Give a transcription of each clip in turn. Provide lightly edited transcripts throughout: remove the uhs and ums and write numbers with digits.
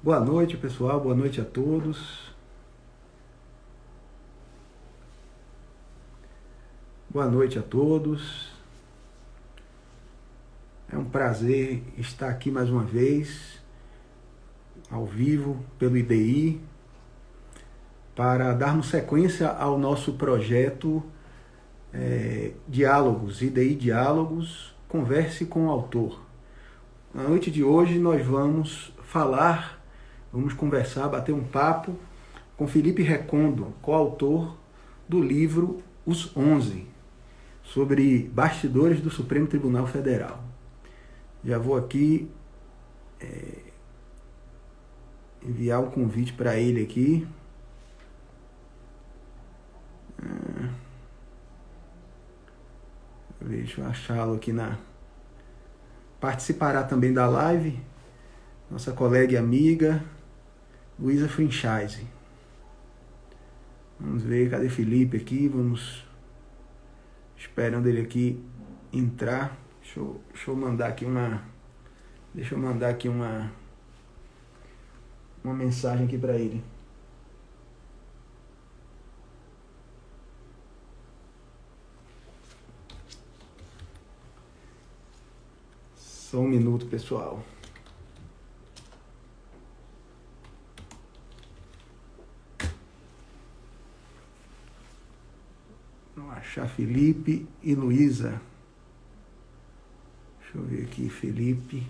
Boa noite, pessoal. Boa noite a todos. Boa noite a todos. É um prazer estar aqui mais uma vez, ao vivo, pelo IDI, para darmos sequência ao nosso projeto Diálogos, IDI Diálogos, Converse com o Autor. Na noite de hoje nós vamos conversar, bater um papo com Felipe Recondo, coautor do livro Os 11, sobre bastidores do Supremo Tribunal Federal. Já vou aqui enviar o convite para ele aqui. Deixa eu achá-lo aqui na... Participará também da live nossa colega e amiga Luísa Franchise. Vamos ver, cadê Felipe aqui? Vamos esperando ele aqui entrar. Deixa eu mandar aqui uma... Deixa eu mandar aqui uma mensagem aqui para ele. Só um minuto, pessoal. Vamos achar Felipe e Luísa. Deixa eu ver aqui, Felipe.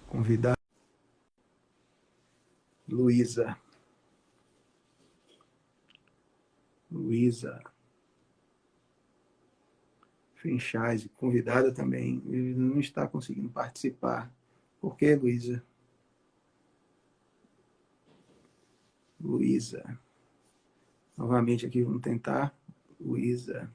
Convidar Luísa. Franchise, convidada também. Ele não está conseguindo participar. Por que, Luísa? Novamente aqui, vamos tentar. Luísa.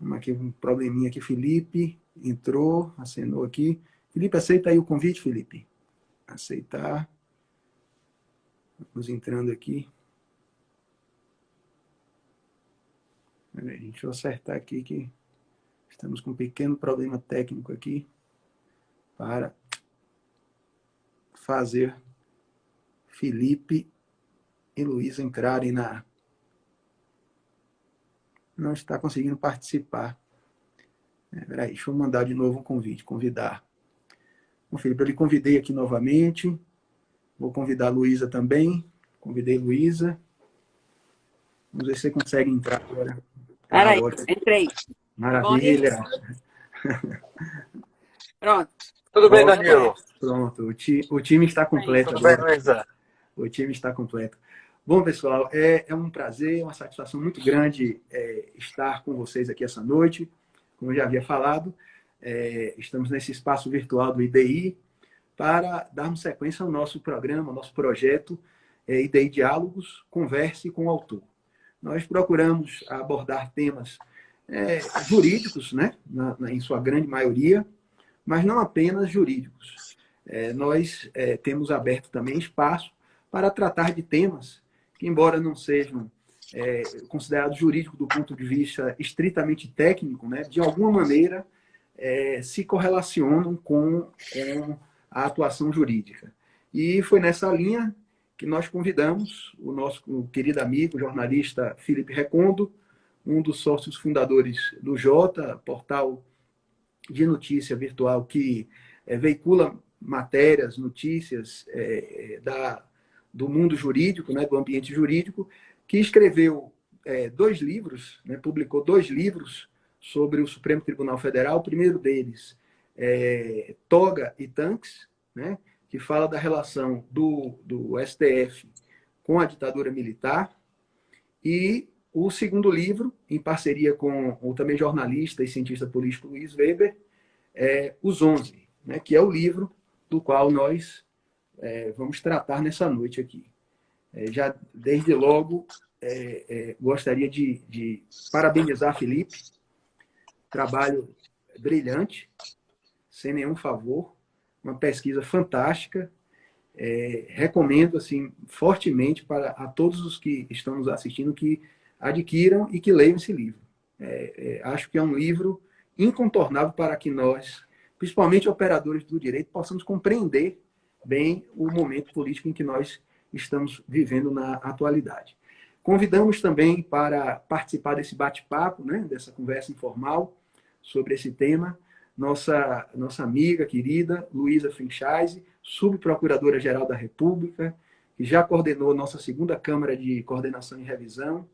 Vamos aqui, um probleminha aqui. Felipe entrou, acenou aqui. Felipe, aceita aí o convite, Felipe. Aceitar. Vamos entrando aqui. Deixa eu acertar aqui que estamos com um pequeno problema técnico aqui para fazer Felipe e Luísa entrarem na... Não está conseguindo participar. Peraí, deixa eu mandar de novo um convite. Convidar. Bom, Felipe, eu lhe convidei aqui novamente. Vou convidar a Luísa também. Convidei Luísa. Vamos ver se você consegue entrar agora. Peraí, entrei. Maravilha. Pronto. Tudo bem, Danilo? Pronto, o time está completo Tudo agora. bem, Luísa? O time está completo. Bom, pessoal, é um prazer, uma satisfação muito grande estar com vocês aqui essa noite. Como eu já havia falado, estamos nesse espaço virtual do IDI para darmos sequência ao nosso programa, ao nosso projeto IDI Diálogos, Converse com o Autor. Nós procuramos abordar temas jurídicos, né, em sua grande maioria, mas não apenas jurídicos. Nós temos aberto também espaço para tratar de temas que, embora não sejam considerados jurídicos do ponto de vista estritamente técnico, né, de alguma maneira se correlacionam com a atuação jurídica. E foi nessa linha que nós convidamos o nosso querido amigo, jornalista Felipe Recondo, um dos sócios fundadores do Jota, portal de notícia virtual que veicula matérias, notícias do mundo jurídico, né, do ambiente jurídico, que escreveu 2 livros, né, publicou 2 livros sobre o Supremo Tribunal Federal. O primeiro deles é Toga e Tanques, né, que fala da relação do STF com a ditadura militar. E o segundo livro, em parceria com o também jornalista e cientista político Luiz Weber, é Os 11, né, que é o livro do qual nós vamos tratar nessa noite aqui. Já desde logo gostaria de parabenizar Felipe, trabalho brilhante, sem nenhum favor, uma pesquisa fantástica, recomendo assim, fortemente para a todos os que estão nos assistindo que adquiram e que leiam esse livro. Acho que é um livro incontornável para que nós, principalmente operadores do direito, possamos compreender bem o momento político em que nós estamos vivendo na atualidade. Convidamos também para participar desse bate-papo, né, dessa conversa informal sobre esse tema, nossa amiga querida Luísa Franchise, subprocuradora-geral da República, que já coordenou nossa segunda Câmara de Coordenação e Revisão,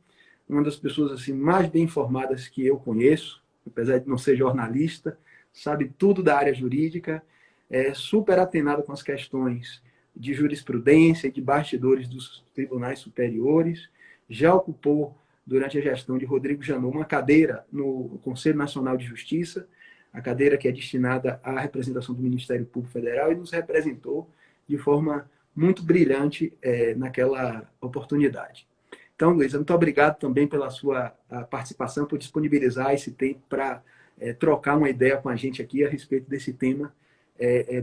uma das pessoas assim, mais bem informadas que eu conheço, apesar de não ser jornalista, sabe tudo da área jurídica, é super atenada com as questões de jurisprudência e de bastidores dos tribunais superiores, já ocupou, durante a gestão de Rodrigo Janot, uma cadeira no Conselho Nacional de Justiça, a cadeira que é destinada à representação do Ministério Público Federal, e nos representou de forma muito brilhante naquela oportunidade. Então, Luísa, muito obrigado também pela sua participação, por disponibilizar esse tempo para trocar uma ideia com a gente aqui a respeito desse tema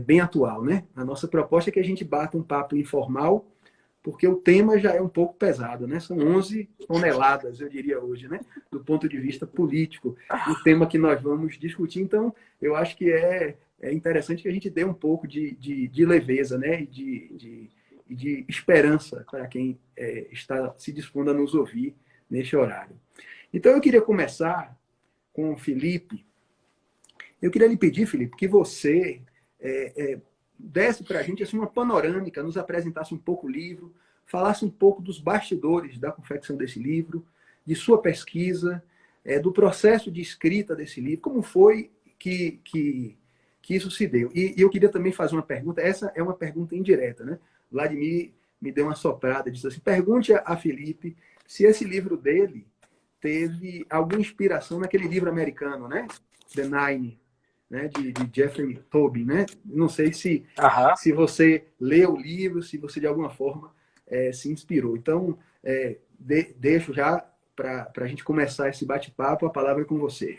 bem atual, né? A nossa proposta é que a gente bata um papo informal, porque o tema já é um pouco pesado, né? São 11 toneladas, eu diria hoje, né? Do ponto de vista político, o tema que nós vamos discutir. Então, eu acho que é interessante que a gente dê um pouco de leveza, né? E de esperança para quem está se dispondo a nos ouvir neste horário. Então, eu queria começar com o Felipe. Eu queria lhe pedir, Felipe, que você desse para a gente assim, uma panorâmica, nos apresentasse um pouco o livro, falasse um pouco dos bastidores da confecção desse livro, de sua pesquisa, do processo de escrita desse livro, como foi que isso se deu. E eu queria também fazer uma pergunta, essa é uma pergunta indireta, né? Vladimir me deu uma soprada, disse assim, pergunte a Felipe se esse livro dele teve alguma inspiração naquele livro americano, né? The Nine, né? de Jeffrey Tobin, né? Não sei se você leu o livro, se você de alguma forma se inspirou. Então, deixo já para a gente começar esse bate-papo, a palavra é com você.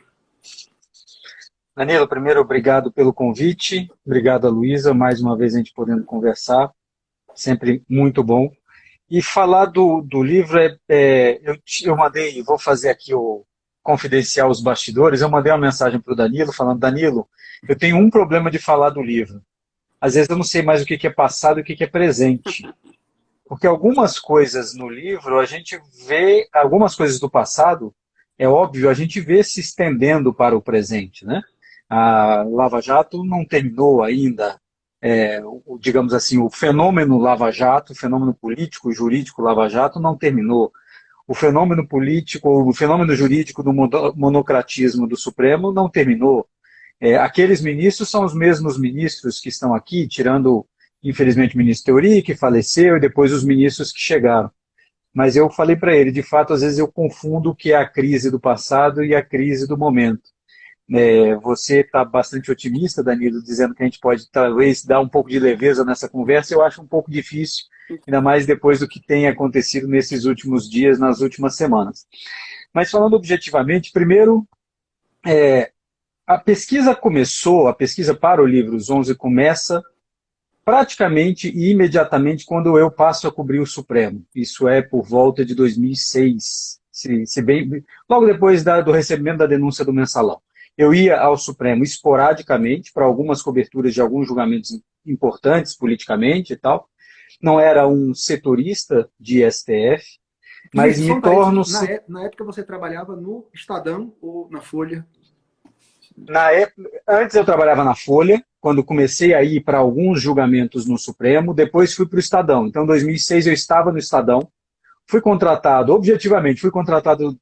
Danilo, primeiro, obrigado pelo convite. Obrigado a Luísa, mais uma vez a gente podendo conversar. Sempre muito bom. E falar do livro, eu mandei, vou fazer aqui o confidencial os bastidores, eu mandei uma mensagem para o Danilo, falando, Danilo, eu tenho um problema de falar do livro. Às vezes eu não sei mais o que é passado e o que é presente. Porque algumas coisas no livro, a gente vê, algumas coisas do passado, é óbvio, a gente vê se estendendo para o presente, né? A Lava Jato não terminou ainda, digamos assim, o fenômeno Lava Jato, o fenômeno político, jurídico Lava Jato não terminou. O fenômeno político, o fenômeno jurídico do monocratismo do Supremo não terminou. Aqueles ministros são os mesmos ministros que estão aqui, tirando, infelizmente, o ministro Teori, que faleceu, e depois os ministros que chegaram. Mas eu falei para ele, de fato, às vezes eu confundo o que é a crise do passado e a crise do momento. Você está bastante otimista, Danilo, dizendo que a gente pode talvez dar um pouco de leveza nessa conversa. Eu acho um pouco difícil, ainda mais depois do que tem acontecido nesses últimos dias, nas últimas semanas. Mas falando objetivamente, primeiro, a pesquisa para o livro Os 11 começa praticamente e imediatamente quando eu passo a cobrir o Supremo. Isso é por volta de 2006, logo depois do recebimento da denúncia do Mensalão. Eu ia ao Supremo esporadicamente para algumas coberturas de alguns julgamentos importantes politicamente e tal. Não era um setorista de STF, mas me torno... Na época você trabalhava no Estadão ou na Folha? Antes eu trabalhava na Folha, quando comecei a ir para alguns julgamentos no Supremo, depois fui para o Estadão. Então, em 2006 eu estava no Estadão, fui contratado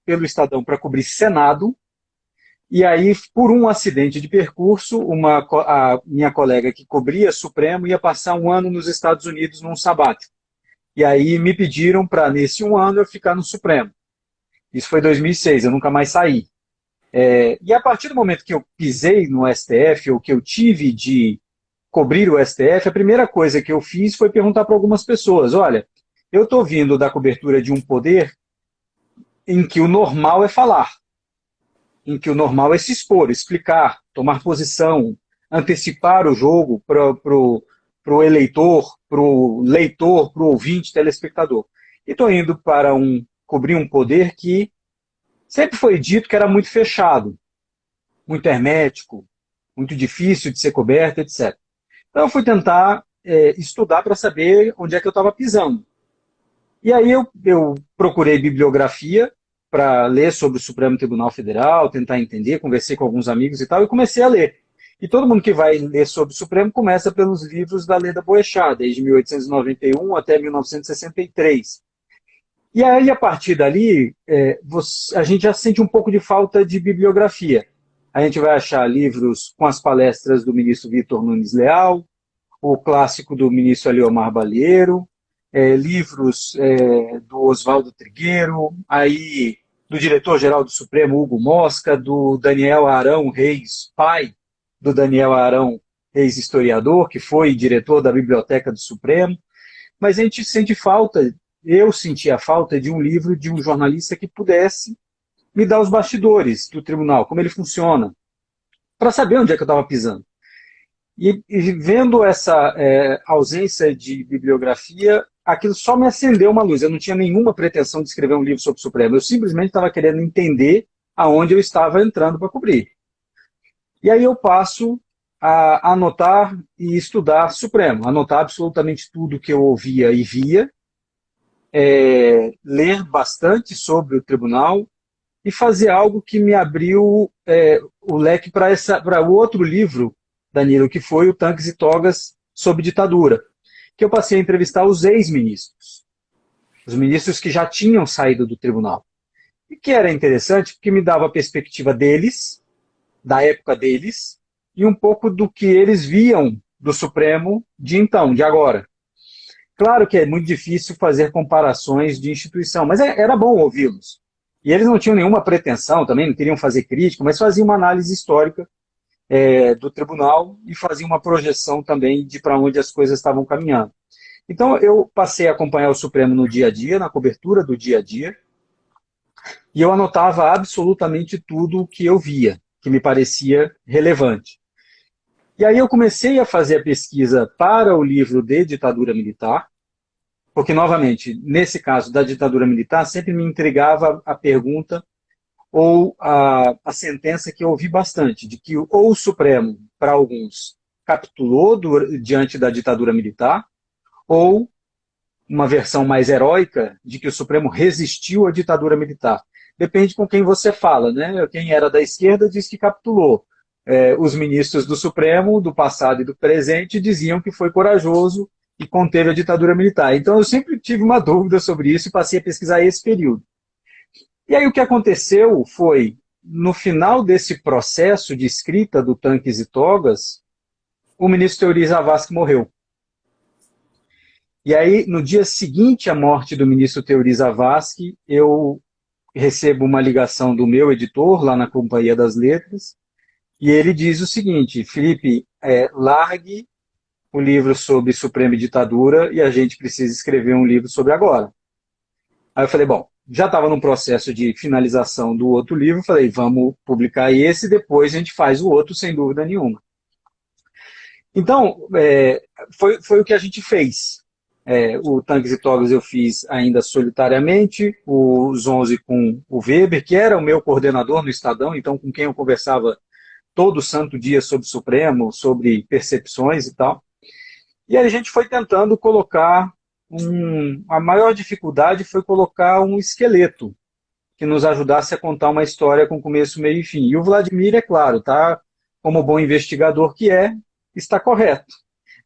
pelo Estadão para cobrir Senado, e aí, por um acidente de percurso, a minha colega que cobria Supremo ia passar um ano nos Estados Unidos num sabático. E aí me pediram para, nesse um ano, eu ficar no Supremo. Isso foi em 2006, eu nunca mais saí. E a partir do momento que eu pisei no STF, ou que eu tive de cobrir o STF, a primeira coisa que eu fiz foi perguntar para algumas pessoas, olha, eu estou vindo da cobertura de um poder em que o normal é falar, em que o normal é se expor, explicar, tomar posição, antecipar o jogo para pro eleitor, para o leitor, para o ouvinte, telespectador. E estou indo para cobrir um poder que sempre foi dito que era muito fechado, muito hermético, muito difícil de ser coberto, etc. Então eu fui tentar estudar para saber onde é que eu estava pisando. E aí eu procurei bibliografia para ler sobre o Supremo Tribunal Federal, tentar entender, conversei com alguns amigos e tal, e comecei a ler. E todo mundo que vai ler sobre o Supremo começa pelos livros da Leda Boechat, desde 1891 até 1963. E aí, a partir dali, a gente já sente um pouco de falta de bibliografia. A gente vai achar livros com as palestras do ministro Vitor Nunes Leal, o clássico do ministro Aliomar Balheiro, livros do Oswaldo Trigueiro, aí do diretor-geral do Supremo, Hugo Mosca, do Daniel Arão Reis, pai do Daniel Arão Reis, historiador, que foi diretor da Biblioteca do Supremo. Mas a gente sente falta, eu sentia falta de um livro de um jornalista que pudesse me dar os bastidores do tribunal, como ele funciona, para saber onde é que eu estava pisando. E vendo essa ausência de bibliografia, aquilo só me acendeu uma luz. Eu não tinha nenhuma pretensão de escrever um livro sobre o Supremo. Eu simplesmente estava querendo entender aonde eu estava entrando para cobrir. E aí eu passo a anotar e estudar Supremo, anotar absolutamente tudo que eu ouvia e via, ler bastante sobre o tribunal e fazer algo que me abriu o leque para o outro livro, Danilo, que foi o Tanques e Togas sob ditadura, que eu passei a entrevistar os ex-ministros, os ministros que já tinham saído do tribunal. E que era interessante porque me dava a perspectiva deles, da época deles, e um pouco do que eles viam do Supremo de então, de agora. Claro que é muito difícil fazer comparações de instituição, mas era bom ouvi-los. E eles não tinham nenhuma pretensão também, não queriam fazer crítica, mas faziam uma análise histórica do tribunal e faziam uma projeção também de para onde as coisas estavam caminhando. Então eu passei a acompanhar o Supremo no dia a dia, na cobertura do dia a dia, e eu anotava absolutamente tudo o que eu via, que me parecia relevante. E aí eu comecei a fazer a pesquisa para o livro de ditadura militar, porque, novamente, nesse caso da ditadura militar, sempre me intrigava a pergunta ou a sentença que eu ouvi bastante, de que ou o Supremo, para alguns, capitulou diante da ditadura militar, ou uma versão mais heróica de que o Supremo resistiu à ditadura militar. Depende com quem você fala, né? Quem era da esquerda diz que capitulou. Os ministros do Supremo, do passado e do presente, diziam que foi corajoso e conteve a ditadura militar. Então eu sempre tive uma dúvida sobre isso e passei a pesquisar esse período. E aí o que aconteceu foi, no final desse processo de escrita do Tanques e Togas, o ministro Teori Zavascki morreu. E aí, no dia seguinte à morte do ministro Teori Zavascki, eu recebo uma ligação do meu editor, lá na Companhia das Letras, e ele diz o seguinte: Felipe, largue o livro sobre Suprema e ditadura e a gente precisa escrever um livro sobre agora. Aí eu falei, bom, já estava num processo de finalização do outro livro, falei, vamos publicar esse, depois a gente faz o outro, sem dúvida nenhuma. Então, foi o que a gente fez. O Tanques e Togas eu fiz ainda solitariamente, os 11 com o Weber, que era o meu coordenador no Estadão, então com quem eu conversava todo santo dia sobre o Supremo, sobre percepções e tal. E aí a gente foi tentando colocar a maior dificuldade foi colocar um esqueleto que nos ajudasse a contar uma história com começo, meio e fim. E o Vladimir, é claro, tá, como bom investigador que está correto.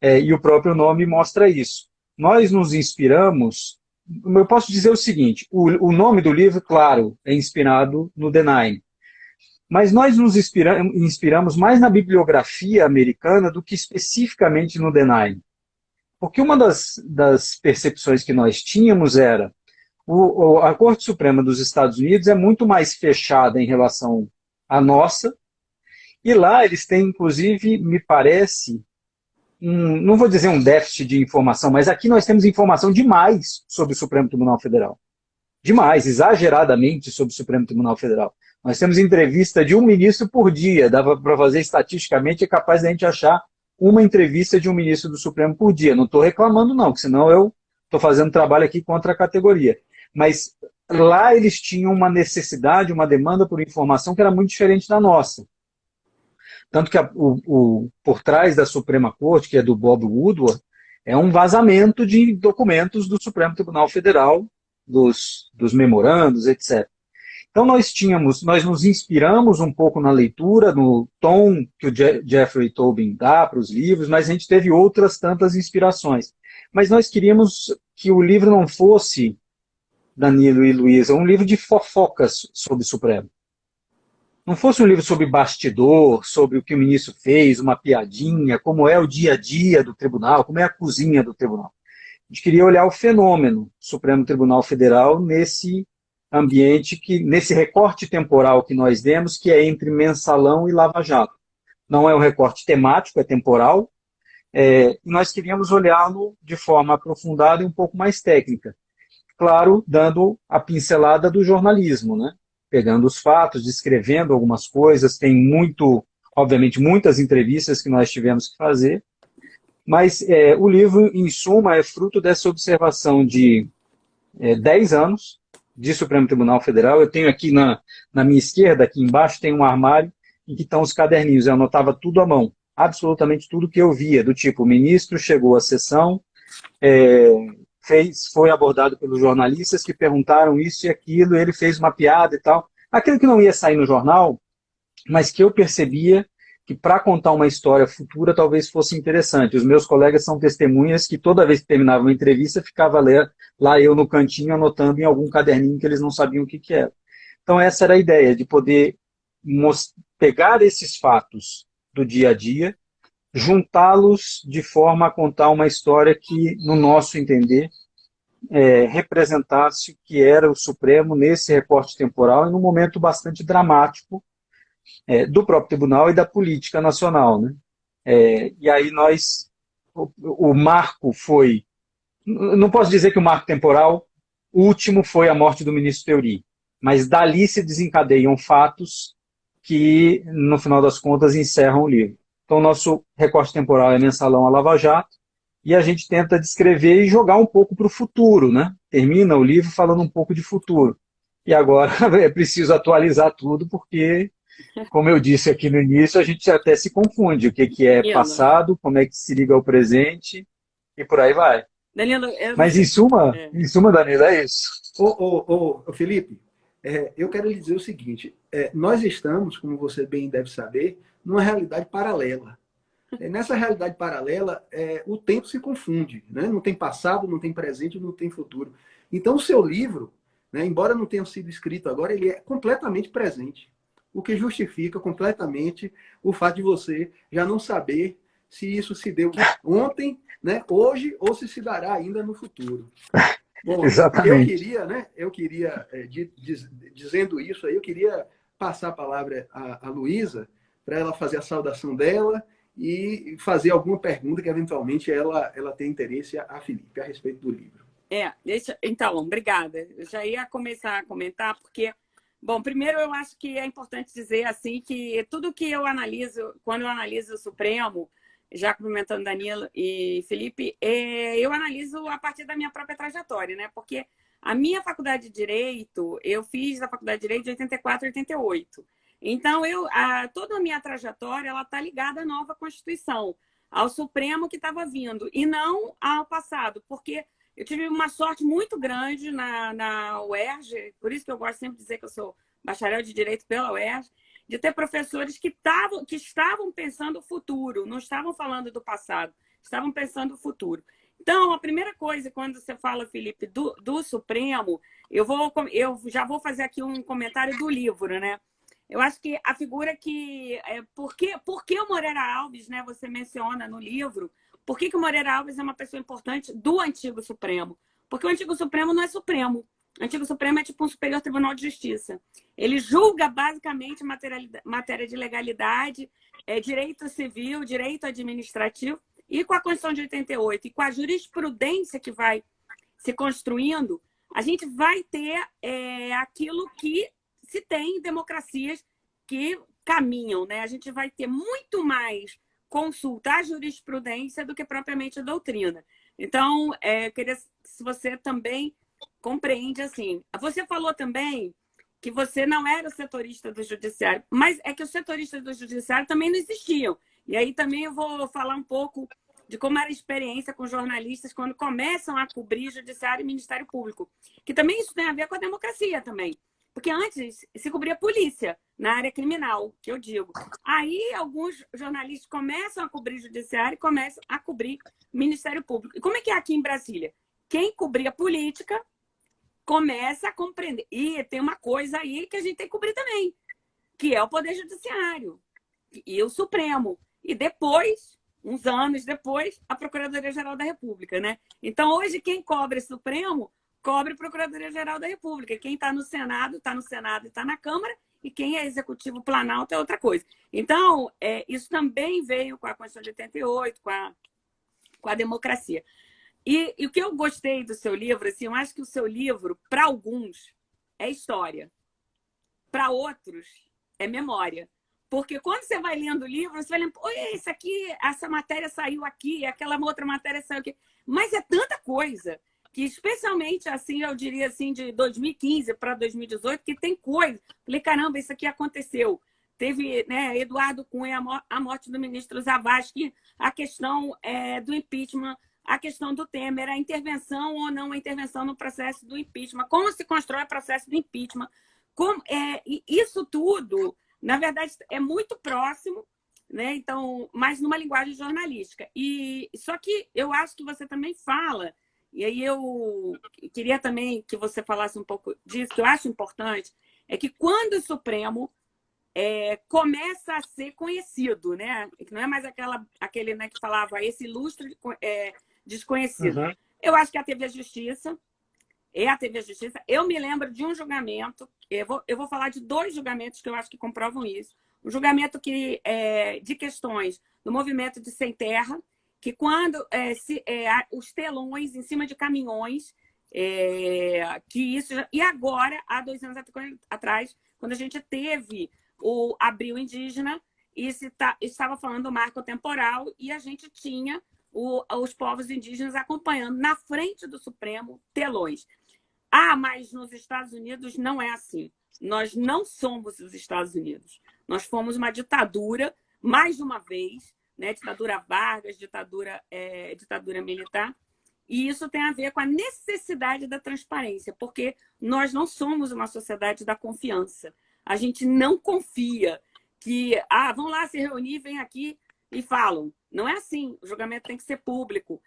E o próprio nome mostra isso. Nós nos inspiramos, eu posso dizer o seguinte, o nome do livro, claro, é inspirado no The Nine. Mas nós nos inspiramos mais na bibliografia americana do que especificamente no The Nine. Porque uma das percepções que nós tínhamos era a Corte Suprema dos Estados Unidos é muito mais fechada em relação à nossa, e lá eles têm, inclusive, me parece, não vou dizer um déficit de informação, mas aqui nós temos informação demais sobre o Supremo Tribunal Federal. Demais, exageradamente sobre o Supremo Tribunal Federal. Nós temos entrevista de um ministro por dia, dava para fazer estatisticamente, é capaz de a gente achar uma entrevista de um ministro do Supremo por dia. Não estou reclamando, não, porque senão eu estou fazendo trabalho aqui contra a categoria. Mas lá eles tinham uma necessidade, uma demanda por informação que era muito diferente da nossa. Tanto que por trás da Suprema Corte, que é do Bob Woodward, é um vazamento de documentos do Supremo Tribunal Federal, dos memorandos, etc. Então nós nos inspiramos um pouco na leitura, no tom que o Jeffrey Tobin dá para os livros, mas a gente teve outras tantas inspirações. Mas nós queríamos que o livro não fosse, Danilo e Luísa, um livro de fofocas sobre o Supremo. Não fosse um livro sobre bastidor, sobre o que o ministro fez, uma piadinha, como é o dia a dia do tribunal, como é a cozinha do tribunal. A gente queria olhar o fenômeno Supremo Tribunal Federal nesse ambiente, nesse recorte temporal que nós demos, que é entre Mensalão e Lava Jato. Não é um recorte temático, é temporal. E nós queríamos olhá-lo de forma aprofundada e um pouco mais técnica. Claro, dando a pincelada do jornalismo, né? Pegando os fatos, descrevendo algumas coisas. Tem obviamente, muitas entrevistas que nós tivemos que fazer. Mas o livro, em suma, é fruto dessa observação de 10 anos de Supremo Tribunal Federal. Eu tenho aqui na minha esquerda, aqui embaixo, tem um armário em que estão os caderninhos. Eu anotava tudo à mão, absolutamente tudo que eu via, do tipo, o ministro chegou à sessão, foi abordado pelos jornalistas que perguntaram isso e aquilo, ele fez uma piada e tal. Aquilo que não ia sair no jornal, mas que eu percebia que para contar uma história futura talvez fosse interessante. Os meus colegas são testemunhas que toda vez que terminava uma entrevista, ficava lá eu no cantinho anotando em algum caderninho que eles não sabiam o que era. Então essa era a ideia, de poder pegar esses fatos do dia a dia, juntá-los de forma a contar uma história que, no nosso entender, representasse o que era o Supremo nesse recorte temporal e num momento bastante dramático do próprio tribunal e da política nacional, né? E aí o marco foi, não posso dizer que o marco temporal último foi a morte do ministro Fleury, mas dali se desencadeiam fatos que, no final das contas, encerram o livro. Então, o nosso recorte temporal é Mensalão a Lava Jato, e a gente tenta descrever e jogar um pouco para o futuro, né? Termina o livro falando um pouco de futuro. E agora é preciso atualizar tudo, porque, como eu disse aqui no início, a gente até se confunde. O que é passado, como é que se liga ao presente, e por aí vai. Danilo, mas, em suma, Danilo, é isso. Felipe, eu quero lhe dizer o seguinte. Nós estamos, como você bem deve saber, numa realidade paralela. Nessa realidade paralela, o tempo se confunde, né? Não tem passado, não tem presente, não tem futuro. Então, o seu livro, né, embora não tenha sido escrito agora, ele é completamente presente. O que justifica completamente o fato de você já não saber se isso se deu ontem, né, hoje, ou se dará ainda no futuro. Bom, exatamente. Eu queria dizendo isso aí, eu queria passar a palavra à Luísa para ela fazer a saudação dela e fazer alguma pergunta que, eventualmente, ela tenha interesse a Felipe, a respeito do livro. Então, obrigada. Eu já ia começar a comentar, porque, bom, primeiro eu acho que é importante dizer assim que tudo que eu analiso, quando eu analiso o Supremo, já cumprimentando Danilo e Felipe, eu analiso a partir da minha própria trajetória, né? Porque a minha faculdade de Direito, eu fiz a faculdade de Direito de 84 a 88. Então, toda a minha trajetória ela está ligada à nova Constituição, ao Supremo que estava vindo, e não ao passado, porque eu tive uma sorte muito grande na UERJ, por isso que eu gosto sempre de dizer que eu sou bacharel de Direito pela UERJ, de ter professores que estavam pensando o futuro, não estavam falando do passado, estavam pensando o futuro. Então, a primeira coisa, quando você fala, Felipe, do Supremo, eu já vou fazer aqui um comentário do livro, né? Eu acho que a figura que... Por que o Moreira Alves, né, você menciona no livro, por que o Moreira Alves é uma pessoa importante do antigo Supremo? Porque o antigo Supremo não é Supremo. O antigo Supremo é tipo um Superior Tribunal de Justiça. Ele julga basicamente matéria de legalidade, direito civil, direito administrativo, e com a Constituição de 88 e com a jurisprudência que vai se construindo, a gente vai ter aquilo que se tem em democracias que caminham, né? A gente vai ter muito mais consulta a jurisprudência do que propriamente a doutrina. Então, eu queria se você também compreende assim. Você falou também que você não era o setorista do judiciário, mas é que os setoristas do judiciário também não existiam. E aí também eu vou falar um pouco de como era a experiência com jornalistas quando começam a cobrir judiciário e Ministério Público. Que também isso tem a ver com a democracia também. Porque antes se cobria polícia na área criminal, que eu digo. Aí alguns jornalistas começam a cobrir judiciário e começam a cobrir Ministério Público. E como é que é aqui em Brasília? Quem cobria política começa a compreender. E tem uma coisa aí que a gente tem que cobrir também, que é o Poder Judiciário e o Supremo. E depois, uns anos depois, a Procuradoria-Geral da República, né? Então, hoje, quem cobre Supremo, cobre Procuradoria-Geral da República. Quem está no Senado e está na Câmara, e quem é Executivo Planalto é outra coisa. Então, isso também veio com a Constituição de 88, com a democracia. E o que eu gostei do seu livro, assim, eu acho que o seu livro, para alguns, é história. Para outros, é memória. Porque quando você vai lendo o livro, você vai lendo, isso aqui, essa matéria saiu aqui, aquela outra matéria saiu aqui. Mas é tanta coisa que, especialmente, assim, eu diria assim, de 2015 para 2018, que tem coisa. Falei, caramba, isso aqui aconteceu. Teve, né, Eduardo Cunha, a morte do ministro Zavascki, a questão do impeachment, a questão do Temer, a intervenção ou não a intervenção no processo do impeachment, como se constrói o processo do impeachment. Isso tudo, na verdade, é muito próximo, né? Então, mas numa linguagem jornalística. Só que eu acho que você também fala, e aí eu queria também que você falasse um pouco disso, que eu acho importante, é que quando o Supremo começa a ser conhecido, né? Que não é mais aquele, né, que falava esse ilustre desconhecido. Uhum. Eu acho que a TV Justiça é a TV Justiça. Eu me lembro de um julgamento, eu vou falar de 2 julgamentos que eu acho que comprovam isso. Um julgamento de questões do movimento de sem terra, que quando os telões em cima de caminhões, e agora, há 2 anos atrás, quando a gente teve o Abril Indígena, e estava falando do marco temporal, e a gente tinha os povos indígenas acompanhando na frente do Supremo telões. Mas nos Estados Unidos não é assim. Nós não somos os Estados Unidos. Nós fomos uma ditadura, mais de uma vez, né? Ditadura Vargas, ditadura militar. E isso tem a ver com a necessidade da transparência, porque nós não somos uma sociedade da confiança. A gente não confia que, vão lá se reunir, vem aqui e falam. Não é assim. O julgamento tem que ser público.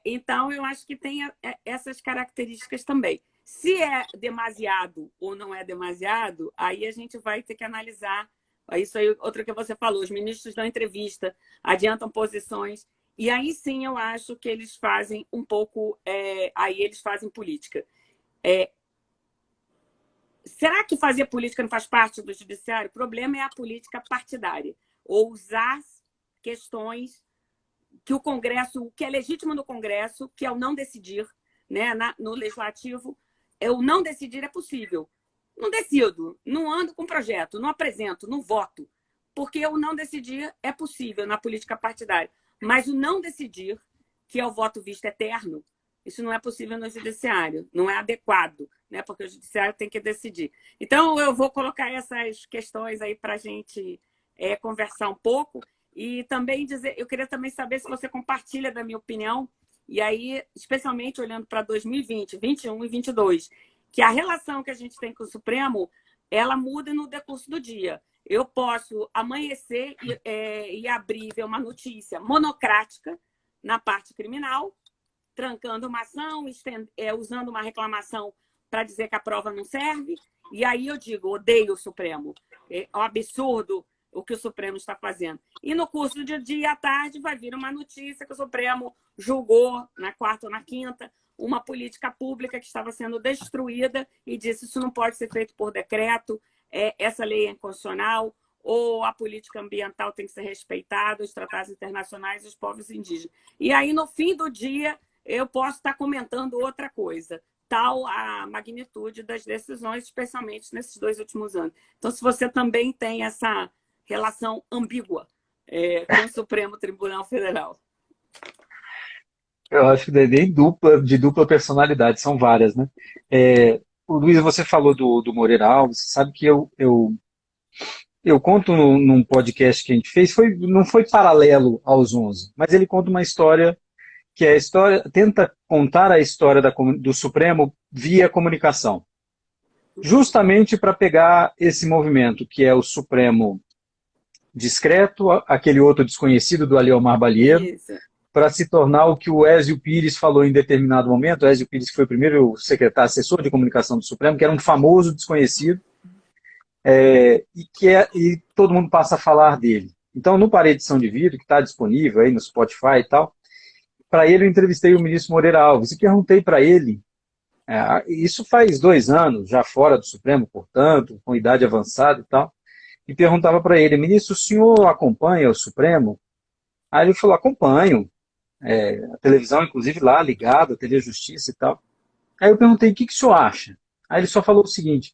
Então, eu acho que tem essas características também. Se é demasiado ou não é demasiado, aí a gente vai ter que analisar. Isso aí, outra que você falou, os ministros dão entrevista, adiantam posições, e aí sim eu acho que eles fazem um pouco, aí eles fazem política. Será que fazer política não faz parte do judiciário? O problema é a política partidária, ou usar questões que o Congresso, o que é legítimo no Congresso, que é o não decidir, né, no Legislativo, o não decidir é possível. Não decido, não ando com projeto, não apresento, não voto, porque o não decidir é possível na política partidária. Mas o não decidir, que é o voto visto eterno, isso não é possível no judiciário, não é adequado, né? Porque o judiciário tem que decidir. Então, eu vou colocar essas questões aí para a gente conversar um pouco e também dizer, eu queria também saber se você compartilha da minha opinião, e aí, especialmente olhando para 2020, 21 e 22, que a relação que a gente tem com o Supremo, ela muda no decurso do dia. Eu posso amanhecer e abrir e ver uma notícia monocrática na parte criminal, trancando uma ação, usando uma reclamação para dizer que a prova não serve, e aí eu digo, odeio o Supremo. É um absurdo o que o Supremo está fazendo. E no curso de dia e à tarde vai vir uma notícia que o Supremo julgou, na 4ª ou na 5ª, uma política pública que estava sendo destruída e disse isso não pode ser feito por decreto, essa lei é inconstitucional, ou a política ambiental tem que ser respeitada, os tratados internacionais e os povos indígenas. E aí, no fim do dia, eu posso estar comentando outra coisa, tal a magnitude das decisões, especialmente nesses 2 últimos anos. Então, se você também tem essa relação ambígua com o Supremo Tribunal Federal? Eu acho que não é nem de dupla personalidade, são várias, né? O Luiz, você falou do Moreira Alves, você sabe que eu conto num podcast que a gente fez, não foi paralelo aos 11, mas ele conta uma história que é a história, tenta contar a história do Supremo via comunicação. Justamente para pegar esse movimento, que é o Supremo discreto, aquele outro desconhecido do Aliomar Balieiro, para se tornar o que o Ézio Pires falou em determinado momento. O Ézio Pires foi o primeiro secretário, assessor de comunicação do Supremo, que era um famoso desconhecido, e todo mundo passa a falar dele. Então, no Parede São de Vidro, que está disponível aí no Spotify e tal, para ele eu entrevistei o ministro Moreira Alves e perguntei para ele, isso faz 2 anos, já fora do Supremo, portanto, com idade avançada e tal, e perguntava para ele, ministro, o senhor acompanha o Supremo? Aí ele falou, acompanho, a televisão, inclusive, lá ligada, a TV Justiça e tal. Aí eu perguntei, o que o senhor acha? Aí ele só falou o seguinte,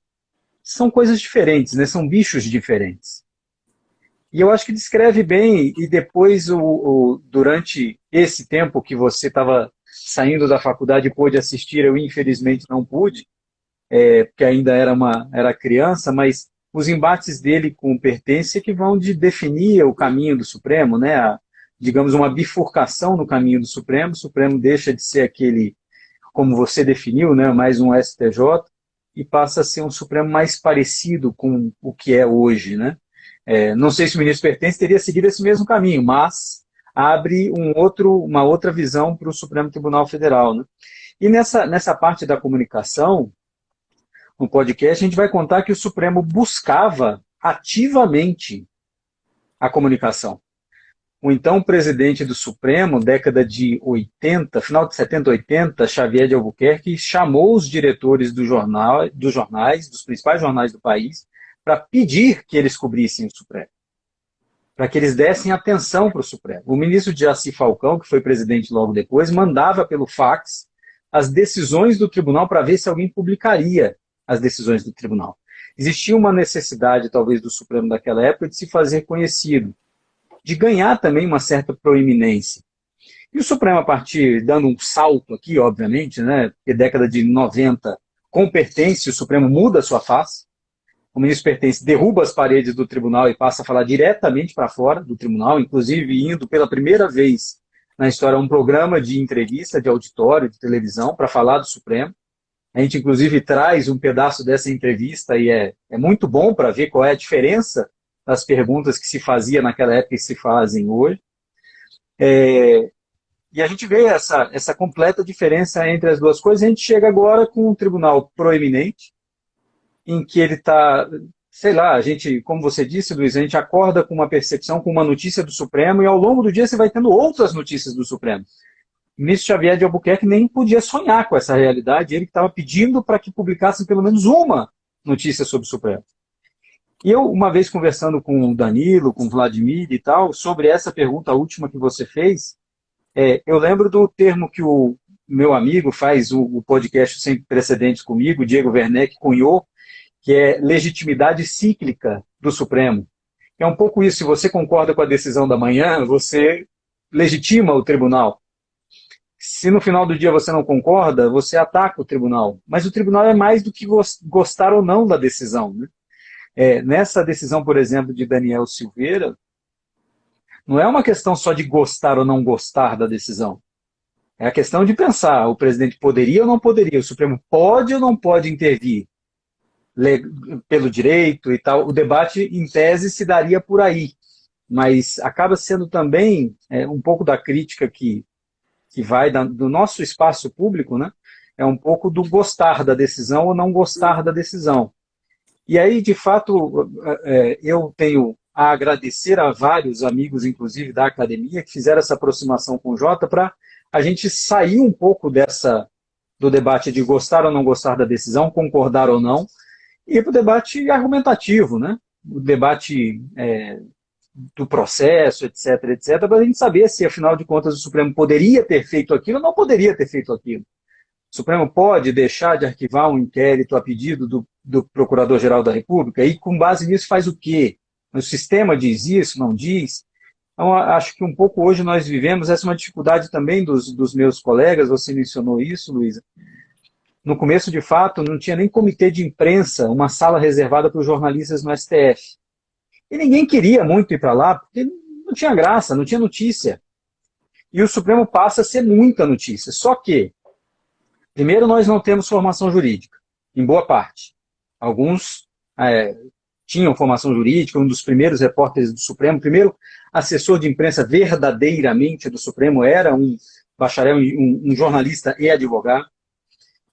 são coisas diferentes, né? São bichos diferentes. E eu acho que descreve bem, e depois, durante esse tempo que você estava saindo da faculdade e pôde assistir, eu infelizmente não pude, porque ainda era criança, mas os embates dele com o Pertence que vão definir o caminho do Supremo, né? Digamos, uma bifurcação no caminho do Supremo. O Supremo deixa de ser aquele, como você definiu, né? Mais um STJ, e passa a ser um Supremo mais parecido com o que é hoje, né? Não sei se o ministro Pertence teria seguido esse mesmo caminho, mas abre uma outra visão para o Supremo Tribunal Federal, né? E nessa parte da comunicação, no podcast, a gente vai contar que o Supremo buscava ativamente a comunicação. O então presidente do Supremo, década de 80, final de 70, 80, Xavier de Albuquerque, chamou os diretores dos jornais, dos principais jornais do país, para pedir que eles cobrissem o Supremo, para que eles dessem atenção para o Supremo. O ministro Jaci Falcão, que foi presidente logo depois, mandava pelo fax as decisões do tribunal para ver se alguém publicaria as decisões do tribunal. Existia uma necessidade, talvez, do Supremo daquela época de se fazer conhecido, de ganhar também uma certa proeminência. E o Supremo, a partir, dando um salto aqui, obviamente, né, porque década de 90, com Pertence, o Supremo muda a sua face, o ministro Pertence derruba as paredes do tribunal e passa a falar diretamente para fora do tribunal, inclusive indo pela primeira vez na história a um programa de entrevista, de auditório, de televisão, para falar do Supremo. A gente, inclusive, traz um pedaço dessa entrevista e é muito bom para ver qual é a diferença das perguntas que se fazia naquela época e se fazem hoje. E a gente vê essa completa diferença entre as duas coisas. A gente chega agora com um tribunal proeminente, em que ele está, sei lá, a gente, como você disse, Luiz, a gente acorda com uma percepção, com uma notícia do Supremo, e ao longo do dia você vai tendo outras notícias do Supremo. O ministro Xavier de Albuquerque nem podia sonhar com essa realidade, ele que estava pedindo para que publicassem pelo menos uma notícia sobre o Supremo. E eu, uma vez conversando com o Danilo, com o Vladimir e tal, sobre essa pergunta última que você fez, eu lembro do termo que o meu amigo faz o podcast Sem Precedentes comigo, Diego Werneck, cunhou, que é legitimidade cíclica do Supremo. É um pouco isso, se você concorda com a decisão da manhã, você legitima o tribunal. Se no final do dia você não concorda, você ataca o tribunal. Mas o tribunal é mais do que gostar ou não da decisão, né? Nessa decisão, por exemplo, de Daniel Silveira, não é uma questão só de gostar ou não gostar da decisão. É a questão de pensar, o presidente poderia ou não poderia, o Supremo pode ou não pode intervir pelo direito e tal. O debate, em tese, se daria por aí. Mas acaba sendo também um pouco da crítica que vai do nosso espaço público, né? É um pouco do gostar da decisão ou não gostar da decisão. E aí, de fato, eu tenho a agradecer a vários amigos, inclusive da academia, que fizeram essa aproximação com o Jota para a gente sair um pouco do debate de gostar ou não gostar da decisão, concordar ou não, e ir para o debate argumentativo, né? O debate do processo, etc., para a gente saber se, afinal de contas, o Supremo poderia ter feito aquilo ou não poderia ter feito aquilo. O Supremo pode deixar de arquivar um inquérito a pedido do Procurador-Geral da República e, com base nisso, faz o quê? O sistema diz isso, não diz? Então, acho que um pouco hoje nós vivemos, essa é uma dificuldade também dos meus colegas, você mencionou isso, Luísa. No começo, de fato, não tinha nem comitê de imprensa, uma sala reservada para os jornalistas no STF. E ninguém queria muito ir para lá, porque não tinha graça, não tinha notícia. E o Supremo passa a ser muita notícia. Só que, primeiro, nós não temos formação jurídica, em boa parte. Alguns tinham formação jurídica, um dos primeiros repórteres do Supremo, o primeiro assessor de imprensa verdadeiramente do Supremo era um bacharel, um jornalista e advogado.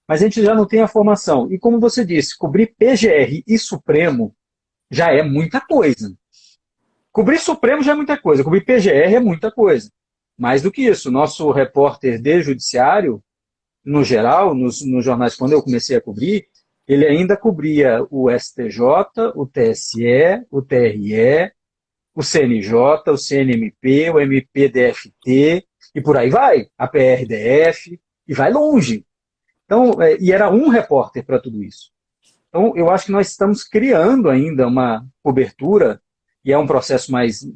Mas a gente já não tem a formação. E como você disse, cobrir PGR e Supremo já é muita coisa. Cobrir Supremo já é muita coisa, cobrir PGR é muita coisa. Mais do que isso, nosso repórter de judiciário, no geral, nos jornais, quando eu comecei a cobrir, ele ainda cobria o STJ, o TSE, o TRE, o CNJ, o CNMP, o MPDFT, e por aí vai, a PRDF, e vai longe. Então, e era um repórter para tudo isso. Então, eu acho que nós estamos criando ainda uma cobertura, e é um processo mais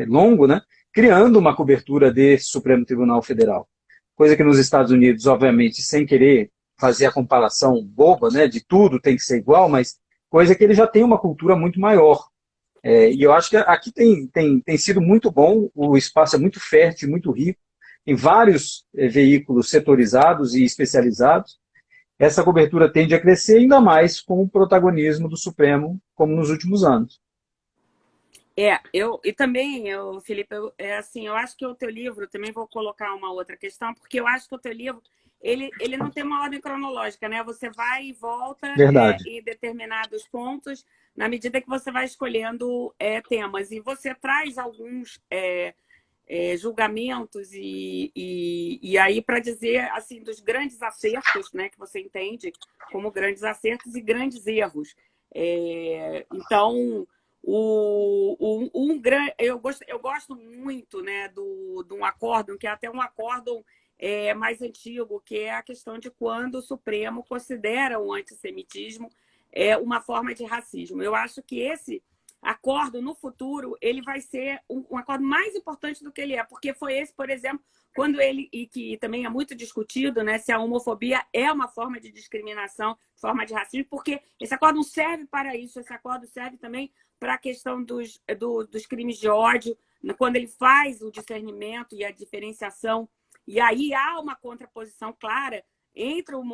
longo, né? Criando uma cobertura desse Supremo Tribunal Federal. Coisa que nos Estados Unidos, obviamente, sem querer fazer a comparação boba, né, de tudo tem que ser igual, mas coisa que ele já tem uma cultura muito maior. E eu acho que aqui tem sido muito bom, o espaço é muito fértil, muito rico, tem vários veículos setorizados e especializados. Essa cobertura tende a crescer ainda mais com o protagonismo do Supremo, como nos últimos anos. E também, Felipe, assim, eu acho que o teu livro, também vou colocar uma outra questão, porque eu acho que o teu livro, ele não tem uma ordem cronológica, né? Você vai e volta em determinados pontos, na medida que você vai escolhendo temas. E você traz alguns julgamentos e aí para dizer, assim, dos grandes acertos, né? Que você entende como grandes acertos e grandes erros. Então... eu gosto muito, né, de um acórdão, que é até um acórdão mais antigo, que é a questão de quando o Supremo considera o antissemitismo uma forma de racismo. Eu acho que esse acórdão, no futuro, ele vai ser um acórdão mais importante do que ele é, porque foi esse, por exemplo, quando ele, e que também é muito discutido, né, se a homofobia é uma forma de discriminação, forma de racismo, porque esse acórdão serve para isso, esse acórdão serve também para a questão dos crimes de ódio, quando ele faz o discernimento e a diferenciação, e aí há uma contraposição clara entre o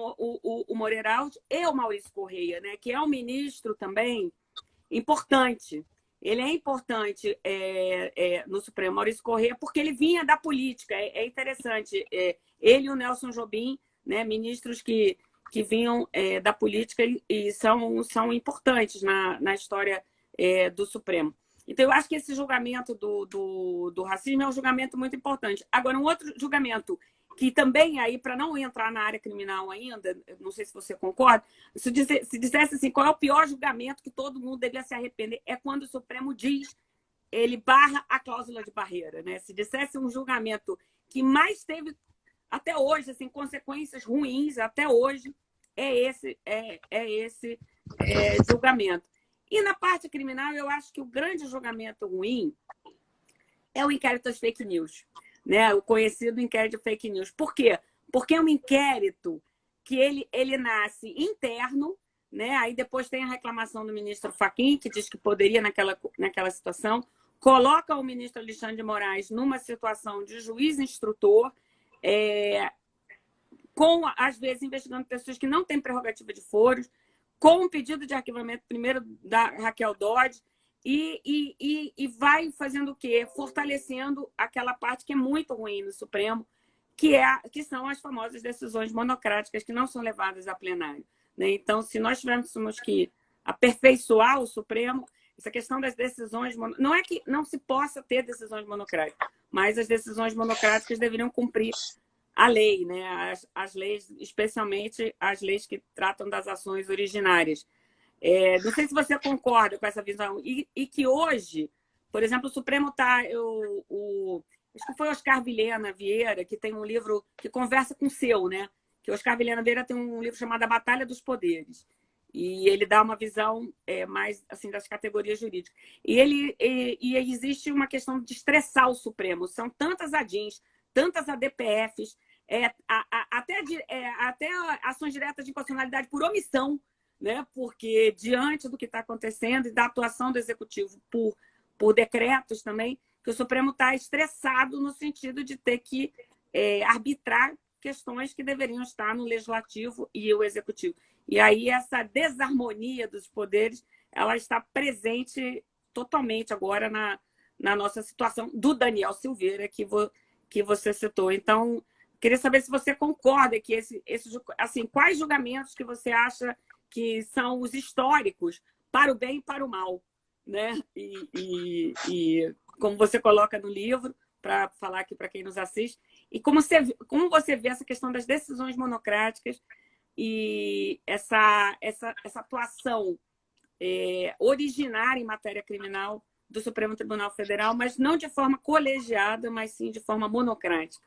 Moreraldi e o Maurício Correia, né, que é um ministro também importante. Ele é importante no Supremo, Maurício Correia, porque ele vinha da política. É interessante. Ele e o Nelson Jobim, né, ministros que vinham da política e são importantes na história do Supremo. Então, eu acho que esse julgamento do racismo é um julgamento muito importante. Agora, um outro julgamento que também, aí, para não entrar na área criminal ainda, não sei se você concorda, se dissesse assim, qual é o pior julgamento que todo mundo devia se arrepender, é quando o Supremo diz, ele barra a cláusula de barreira, né? Se dissesse um julgamento que mais teve, até hoje, assim, consequências ruins, até hoje, é esse julgamento. E na parte criminal, eu acho que o grande julgamento ruim é o inquérito das fake news, né? O conhecido inquérito de fake news. Por quê? Porque é um inquérito que ele nasce interno, né? Aí depois tem a reclamação do ministro Fachin, que diz que poderia naquela situação, coloca o ministro Alexandre de Moraes numa situação de juiz instrutor, às vezes, investigando pessoas que não têm prerrogativa de foros, com um pedido de arquivamento primeiro da Raquel Dodge, e vai fazendo o quê? Fortalecendo aquela parte que é muito ruim no Supremo, que são as famosas decisões monocráticas que não são levadas a plenário, né? Então, se nós tivéssemos que aperfeiçoar o Supremo, essa questão das decisões... Não é que não se possa ter decisões monocráticas, mas as decisões monocráticas deveriam cumprir a lei, né? As leis, especialmente as leis que tratam das ações originárias. Não sei se você concorda com essa visão. E que hoje, por exemplo, o Supremo está... acho que foi Oscar Vilhena Vieira, que tem um livro que conversa com o seu, né? Que Oscar Vilhena Vieira tem um livro chamado A Batalha dos Poderes, E ele dá uma visão mais assim das categorias jurídicas. E existe uma questão de estressar o Supremo. São tantas ADIs, tantas ADPFs, até ações diretas de inconstitucionalidade por omissão, né? Porque diante do que está acontecendo e da atuação do Executivo por decretos também, que o Supremo está estressado no sentido de ter que arbitrar questões que deveriam estar no Legislativo e o Executivo. E aí essa desarmonia dos poderes, ela está presente totalmente agora na nossa situação do Daniel Silveira, que você citou. Então, queria saber se você concorda que assim, quais julgamentos que você acha que são os históricos para o bem e para o mal, né? E como você coloca no livro, para falar aqui para quem nos assiste, e como você vê essa questão das decisões monocráticas e essa atuação originária em matéria criminal do Supremo Tribunal Federal, mas não de forma colegiada, mas sim de forma monocrática.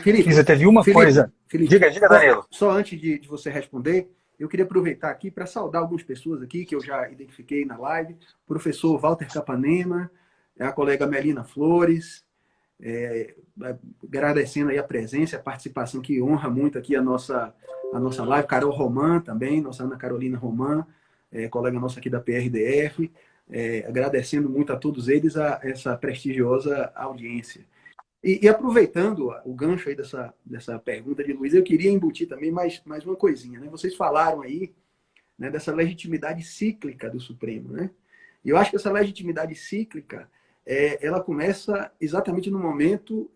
Felipe, você teve uma coisa... Felipe, diga, Danilo. Só antes de você responder, eu queria aproveitar aqui para saudar algumas pessoas aqui que eu já identifiquei na live. O professor Walter Capanema, a colega Melina Flores, agradecendo aí a presença, a participação que honra muito aqui a nossa live. Carol Roman também, nossa Ana Carolina Roman, colega nossa aqui da PRDF, agradecendo muito a todos eles essa prestigiosa audiência. E aproveitando o gancho aí dessa pergunta de Luiz, eu queria embutir também mais uma coisinha, né? Vocês falaram aí, né, dessa legitimidade cíclica do Supremo, né? E eu acho que essa legitimidade cíclica ela começa exatamente no momento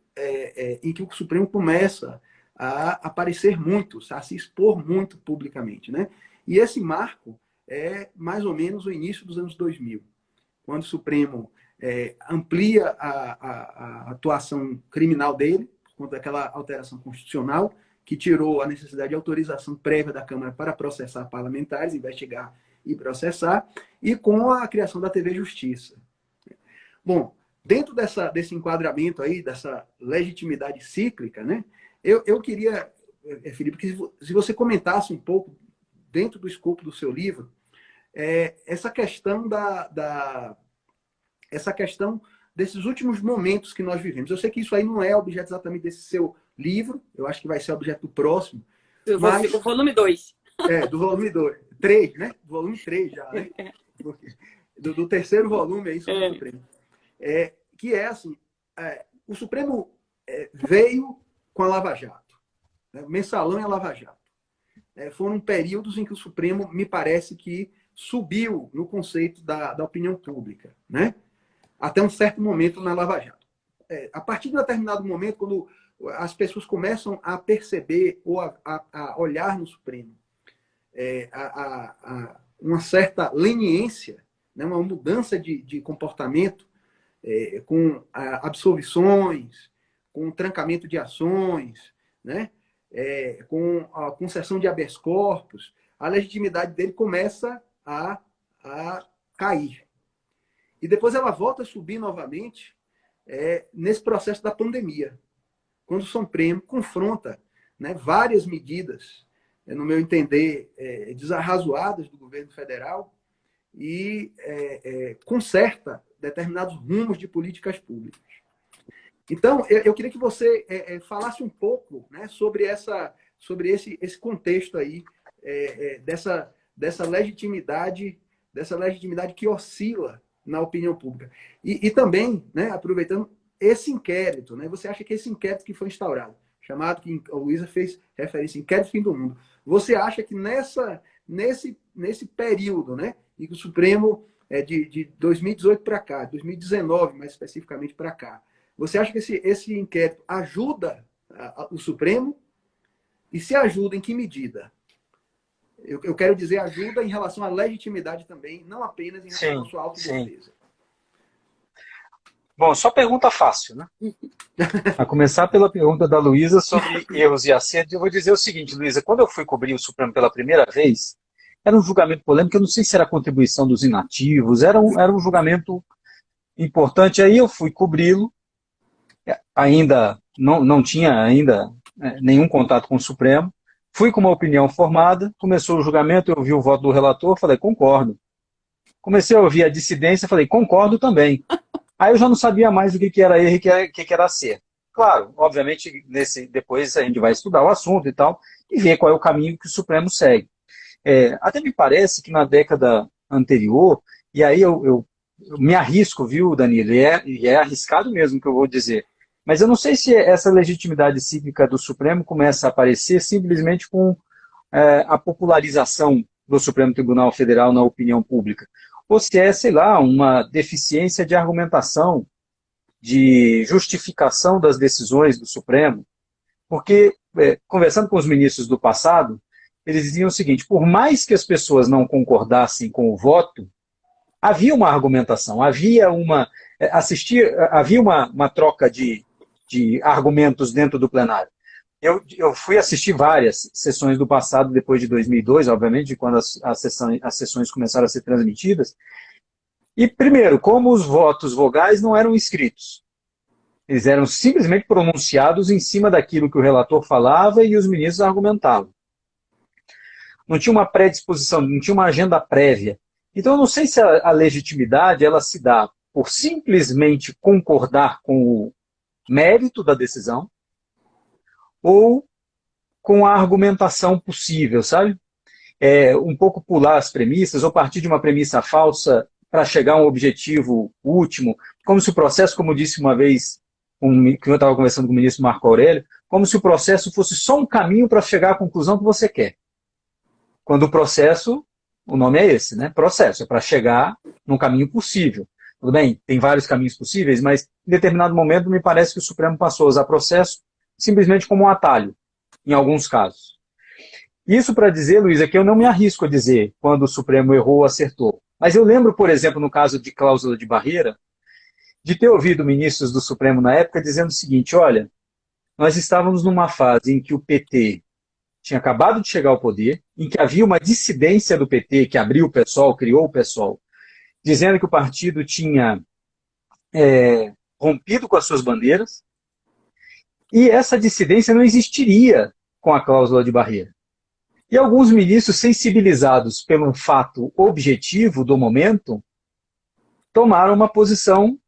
em que o Supremo começa a aparecer muito, a se expor muito publicamente, né? E esse marco é mais ou menos o início dos anos 2000, quando o Supremo amplia a atuação criminal dele, por conta daquela alteração constitucional que tirou a necessidade de autorização prévia da Câmara para processar parlamentares, investigar e processar, e com a criação da TV Justiça. Bom, dentro desse enquadramento aí, dessa legitimidade cíclica, né, eu queria, Felipe, que se você comentasse um pouco, dentro do escopo do seu livro, essa questão essa questão desses últimos momentos que nós vivemos. Eu sei que isso aí não é objeto exatamente desse seu livro, eu acho que vai ser objeto do próximo. Mas... do volume 2. Do volume 2. 3, né? Do volume 3 já, né? Do terceiro volume aí sobre o Supremo. Que é assim, o Supremo veio com a Lava Jato. Né? O mensalão e a Lava Jato. Foram períodos em que o Supremo, me parece que subiu no conceito da opinião pública, né? Até um certo momento na Lava Jato. A partir de um determinado momento, quando as pessoas começam a perceber ou a olhar no Supremo uma certa leniência, né? Uma mudança de comportamento, com absolvições, com trancamento de ações, né? Com a concessão de habeas corpus, a legitimidade dele começa a cair. E depois ela volta a subir novamente nesse processo da pandemia, quando o Supremo confronta, né, várias medidas, no meu entender, desarrazoadas do governo federal e conserta determinados rumos de políticas públicas. Então, eu queria que você falasse um pouco, né, sobre esse contexto aí, dessa legitimidade que oscila na opinião pública. E também, né, aproveitando esse inquérito, né, você acha que esse inquérito que foi instaurado, chamado, que a Luísa fez referência, inquérito fim do mundo, você acha que nesse período, né, em que o Supremo de 2018 para cá, 2019 mais especificamente para cá, você acha que esse inquérito ajuda o Supremo? E se ajuda, em que medida? Eu quero dizer ajuda em relação à legitimidade também, não apenas em relação à sua autodefesa. Bom, só pergunta fácil, né? A começar pela pergunta da Luísa sobre erros e acertos, eu vou dizer o seguinte, Luísa, quando eu fui cobrir o Supremo pela primeira vez, era um julgamento polêmico, eu não sei se era a contribuição dos inativos, era um julgamento importante, aí eu fui cobri-lo, ainda não tinha nenhum contato com o Supremo, Fui com uma opinião formada, começou o julgamento, eu ouvi o voto do relator, falei, concordo. Comecei a ouvir a dissidência, falei, concordo também. Aí eu já não sabia mais o que era erro e o que era acerto. Claro, obviamente, depois a gente vai estudar o assunto e tal, e ver qual é o caminho que o Supremo segue. Até me parece que na década anterior, e aí eu me arrisco, viu, Danilo, e é arriscado mesmo que eu vou dizer, mas eu não sei se essa legitimidade cívica do Supremo começa a aparecer simplesmente com a popularização do Supremo Tribunal Federal na opinião pública, ou se é, sei lá, uma deficiência de argumentação, de justificação das decisões do Supremo, porque, conversando com os ministros do passado, eles diziam o seguinte, por mais que as pessoas não concordassem com o voto, havia uma argumentação, havia uma troca de argumentos dentro do plenário. Eu fui assistir várias sessões do passado, depois de 2002, obviamente, quando as sessões começaram a ser transmitidas. E, primeiro, como os votos vogais não eram escritos. Eles eram simplesmente pronunciados em cima daquilo que o relator falava e os ministros argumentavam. Não tinha uma predisposição, não tinha uma agenda prévia. Então, eu não sei se a legitimidade ela se dá por simplesmente concordar com o mérito da decisão ou com a argumentação possível, sabe? Um pouco pular as premissas ou partir de uma premissa falsa para chegar a um objetivo último, como se o processo, como disse uma vez, que eu estava conversando com o ministro Marco Aurélio, como se o processo fosse só um caminho para chegar à conclusão que você quer. Quando o processo, o nome é esse, né? Processo, é para chegar num caminho possível. Tudo bem, tem vários caminhos possíveis, mas em determinado momento me parece que o Supremo passou a usar processo simplesmente como um atalho, em alguns casos. Isso para dizer, Luísa, que eu não me arrisco a dizer quando o Supremo errou ou acertou. Mas eu lembro, por exemplo, no caso de cláusula de barreira, de ter ouvido ministros do Supremo na época dizendo o seguinte, olha, nós estávamos numa fase em que o PT tinha acabado de chegar ao poder, em que havia uma dissidência do PT que abriu o PSOL, criou o PSOL, dizendo que o partido tinha rompido com as suas bandeiras, e essa dissidência não existiria com a cláusula de barreira. E alguns ministros, sensibilizados pelo fato objetivo do momento, tomaram uma posição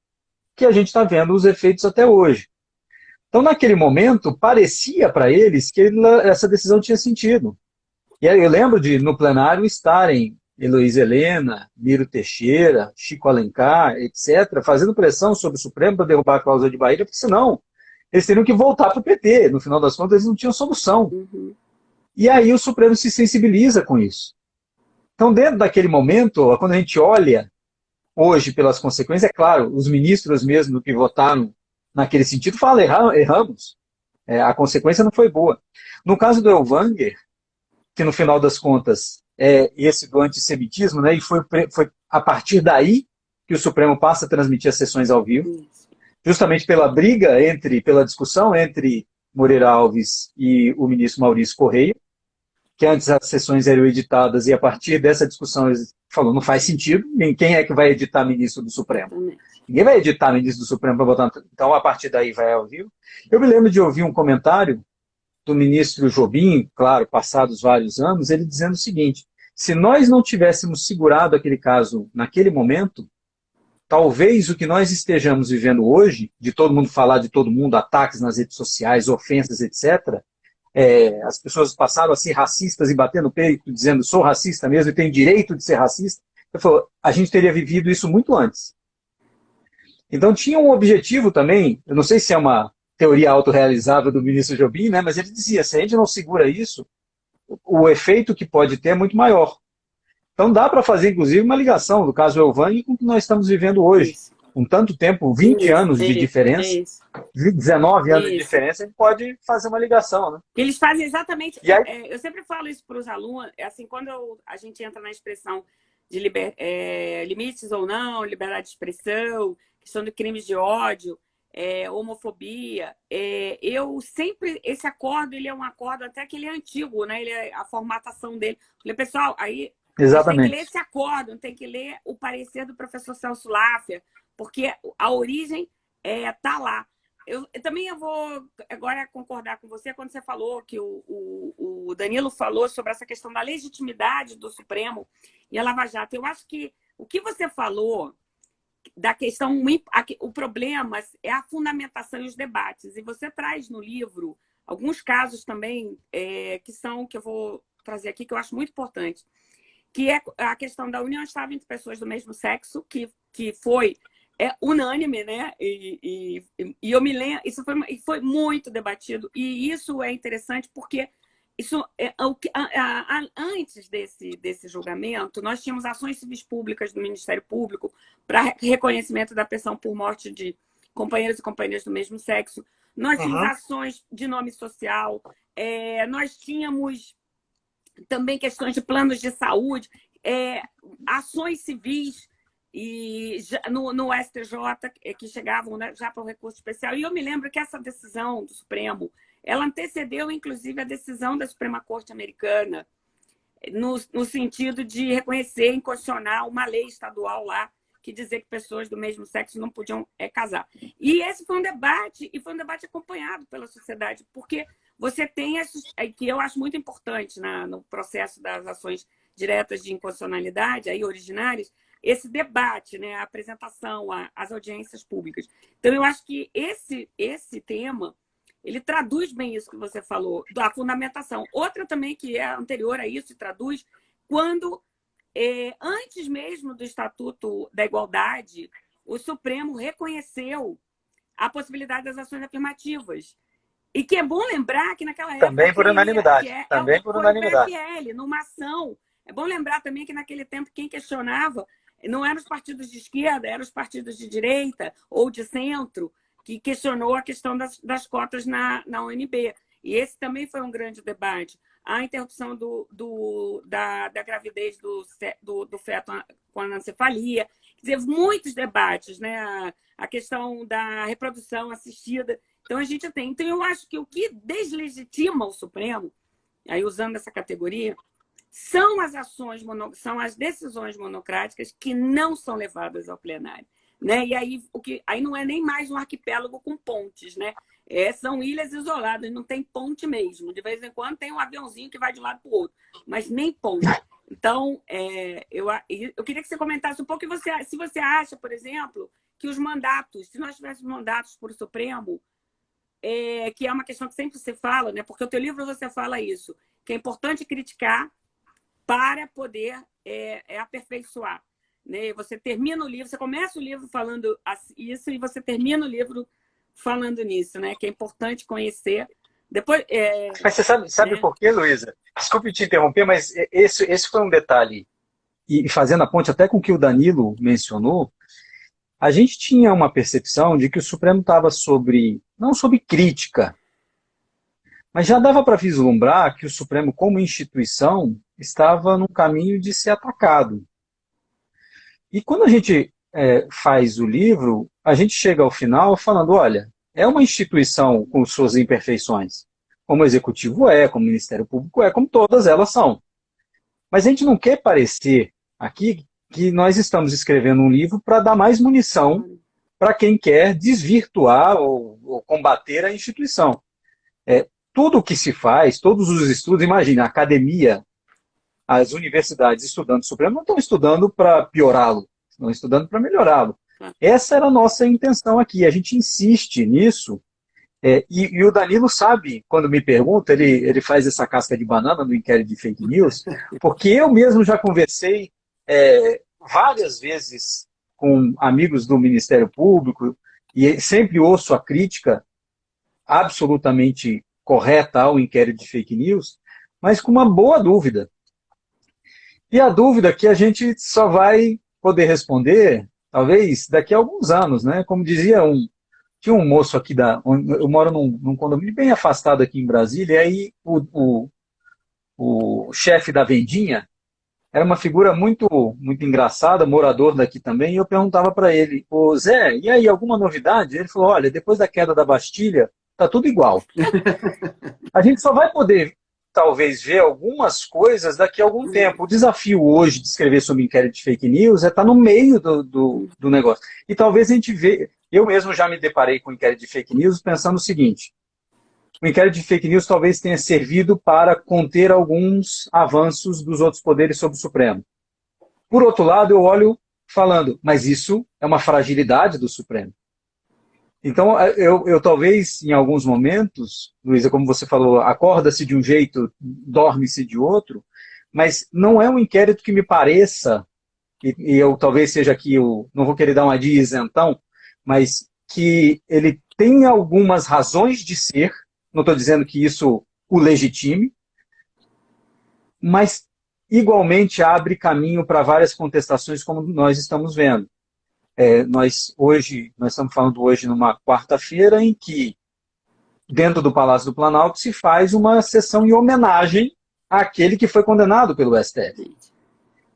que a gente está vendo os efeitos até hoje. Então, naquele momento, parecia para eles que essa decisão tinha sentido. E aí eu lembro de, no plenário, estarem Heloísa Helena, Miro Teixeira, Chico Alencar, etc., fazendo pressão sobre o Supremo para derrubar a cláusula de barreira, porque senão eles teriam que voltar para o PT. No final das contas, eles não tinham solução. Uhum. E aí o Supremo se sensibiliza com isso. Então, dentro daquele momento, quando a gente olha hoje pelas consequências, é claro, os ministros mesmo que votaram naquele sentido falam, erramos. A consequência não foi boa. No caso do Elvanger, que no final das contas é esse do antissemitismo, né, e foi a partir daí que o Supremo passa a transmitir as sessões ao vivo, justamente pela briga, pela discussão entre Moreira Alves e o ministro Maurício Correia, que antes as sessões eram editadas e a partir dessa discussão eles falaram, não faz sentido, quem é que vai editar ministro do Supremo? Ninguém vai editar ministro do Supremo para botar, então a partir daí vai ao vivo. Eu me lembro de ouvir um comentário do ministro Jobim, claro, passados vários anos, ele dizendo o seguinte, se nós não tivéssemos segurado aquele caso naquele momento, talvez o que nós estejamos vivendo hoje, de todo mundo falar de todo mundo, ataques nas redes sociais, ofensas, etc., as pessoas passaram a ser racistas e bater no peito, dizendo sou racista mesmo e tenho direito de ser racista. Eu falo, a gente teria vivido isso muito antes. Então tinha um objetivo também, eu não sei se é uma teoria autorrealizável do ministro Jobim, né, mas ele dizia, se a gente não segura isso, o efeito que pode ter é muito maior. Então dá para fazer, inclusive, uma ligação do caso Elvang com o que nós estamos vivendo hoje. Isso. Com tanto tempo, 20 anos de diferença, 19 anos de diferença, a gente pode fazer uma ligação. Né? Eles fazem exatamente... Aí, eu sempre falo isso para os alunos, assim, quando a gente entra na expressão de limites ou não, liberdade de expressão, questão de crimes de ódio, homofobia, eu sempre... Esse acordo, ele é um acordo até que ele é antigo, né? A formatação dele. Falei, pessoal, aí... Exatamente. Tem que ler esse acordo, tem que ler o parecer do professor Celso Láfia, porque a origem está lá. eu também vou agora concordar com você quando você falou que o Danilo falou sobre essa questão da legitimidade do Supremo e a Lava Jato. Eu acho que o que você falou da questão, o problema é a fundamentação e os debates. E você traz no livro alguns casos também que eu vou trazer aqui, que eu acho muito importante, que é a questão da união estável entre pessoas do mesmo sexo, que foi unânime, né? E eu me lembro, isso foi muito debatido, e isso é interessante porque isso antes desse julgamento, nós tínhamos ações civis públicas do Ministério Público para reconhecimento da pensão por morte de companheiros e companheiras do mesmo sexo. Nós tínhamos ações de nome social, nós tínhamos também questões de planos de saúde, ações civis e no STJ que chegavam, né, já para o recurso especial. E eu me lembro que essa decisão do Supremo, ela antecedeu, inclusive, a decisão da Suprema Corte Americana, no sentido de reconhecer inconstitucional uma lei estadual lá que dizia que pessoas do mesmo sexo não podiam casar. E esse foi um debate, e foi um debate acompanhado pela sociedade, porque você tem que eu acho muito importante no processo das ações diretas de inconstitucionalidade, aí originárias, esse debate, né, a apresentação, as audiências públicas. Então, eu acho que esse tema, ele traduz bem isso que você falou, da fundamentação. Outra também que é anterior a isso, e traduz, quando, antes mesmo do Estatuto da Igualdade, o Supremo reconheceu a possibilidade das ações afirmativas. E que é bom lembrar que naquela época... Também por unanimidade. Também por unanimidade. PFL, numa ação. É bom lembrar também que naquele tempo quem questionava não eram os partidos de esquerda, eram os partidos de direita ou de centro, que questionou a questão das cotas na UNB. E esse também foi um grande debate. A interrupção da gravidez do feto com anencefalia. Quer dizer, muitos debates, né? A questão da reprodução assistida. Então, a gente tem. Então, eu acho que o que deslegitima o Supremo, aí usando essa categoria, são as decisões monocráticas que não são levadas ao plenário. Né? E aí não é nem mais um arquipélago com pontes, né? São ilhas isoladas, não tem ponte mesmo. De vez em quando tem um aviãozinho que vai de um lado para o outro, mas nem ponte. Então, eu queria que você comentasse um pouco se você acha, por exemplo, que os mandatos, se nós tivéssemos mandatos por Supremo, que é uma questão que sempre se fala, né? Porque o teu livro você fala isso, que é importante criticar para poder aperfeiçoar. Né? Você termina o livro, você começa o livro falando isso e você termina o livro falando nisso, né? Que é importante conhecer. Depois, mas você sabe por quê, Luísa? Desculpe te interromper, mas esse foi um detalhe. E fazendo a ponte até com o que o Danilo mencionou, a gente tinha uma percepção de que o Supremo estava não sob crítica, mas já dava para vislumbrar que o Supremo, como instituição, estava no caminho de ser atacado. E quando a gente faz o livro, a gente chega ao final falando, olha, é uma instituição com suas imperfeições, como o Executivo como o Ministério Público como todas elas são. Mas a gente não quer parecer aqui que nós estamos escrevendo um livro para dar mais munição para quem quer desvirtuar ou combater a instituição. Tudo o que se faz, todos os estudos, imagina, a academia, as universidades estudando o Supremo não estão estudando para piorá-lo, estão estudando para melhorá-lo. Essa era a nossa intenção aqui, a gente insiste nisso, e o Danilo sabe, quando me pergunta, ele faz essa casca de banana no inquérito de fake news, porque eu mesmo já conversei várias vezes com amigos do Ministério Público, e sempre ouço a crítica absolutamente correta ao inquérito de fake news, mas com uma boa dúvida. E a dúvida que a gente só vai poder responder, talvez, daqui a alguns anos, né? Como dizia tinha um moço aqui, eu moro num condomínio bem afastado aqui em Brasília, e aí o chefe da vendinha era uma figura muito, muito engraçada, morador daqui também, e eu perguntava para ele, ô Zé, e aí, alguma novidade? Ele falou, olha, depois da queda da Bastilha, tá tudo igual. A gente só vai poder talvez ver algumas coisas daqui a algum tempo. O desafio hoje de escrever sobre inquérito de fake news é estar no meio do negócio. E talvez a gente vê... Eu mesmo já me deparei com o inquérito de fake news pensando o seguinte: o inquérito de fake news talvez tenha servido para conter alguns avanços dos outros poderes sobre o Supremo. Por outro lado, eu olho falando, mas isso é uma fragilidade do Supremo. Então, eu talvez, em alguns momentos, Luísa, como você falou, acorda-se de um jeito, dorme-se de outro, mas não é um inquérito que me pareça, e eu talvez seja aqui, não vou querer dar uma de isentão, mas que ele tem algumas razões de ser, não estou dizendo que isso o legitime, mas igualmente abre caminho para várias contestações, como nós estamos vendo. Nós estamos falando hoje numa quarta-feira em que, dentro do Palácio do Planalto, se faz uma sessão em homenagem àquele que foi condenado pelo STF.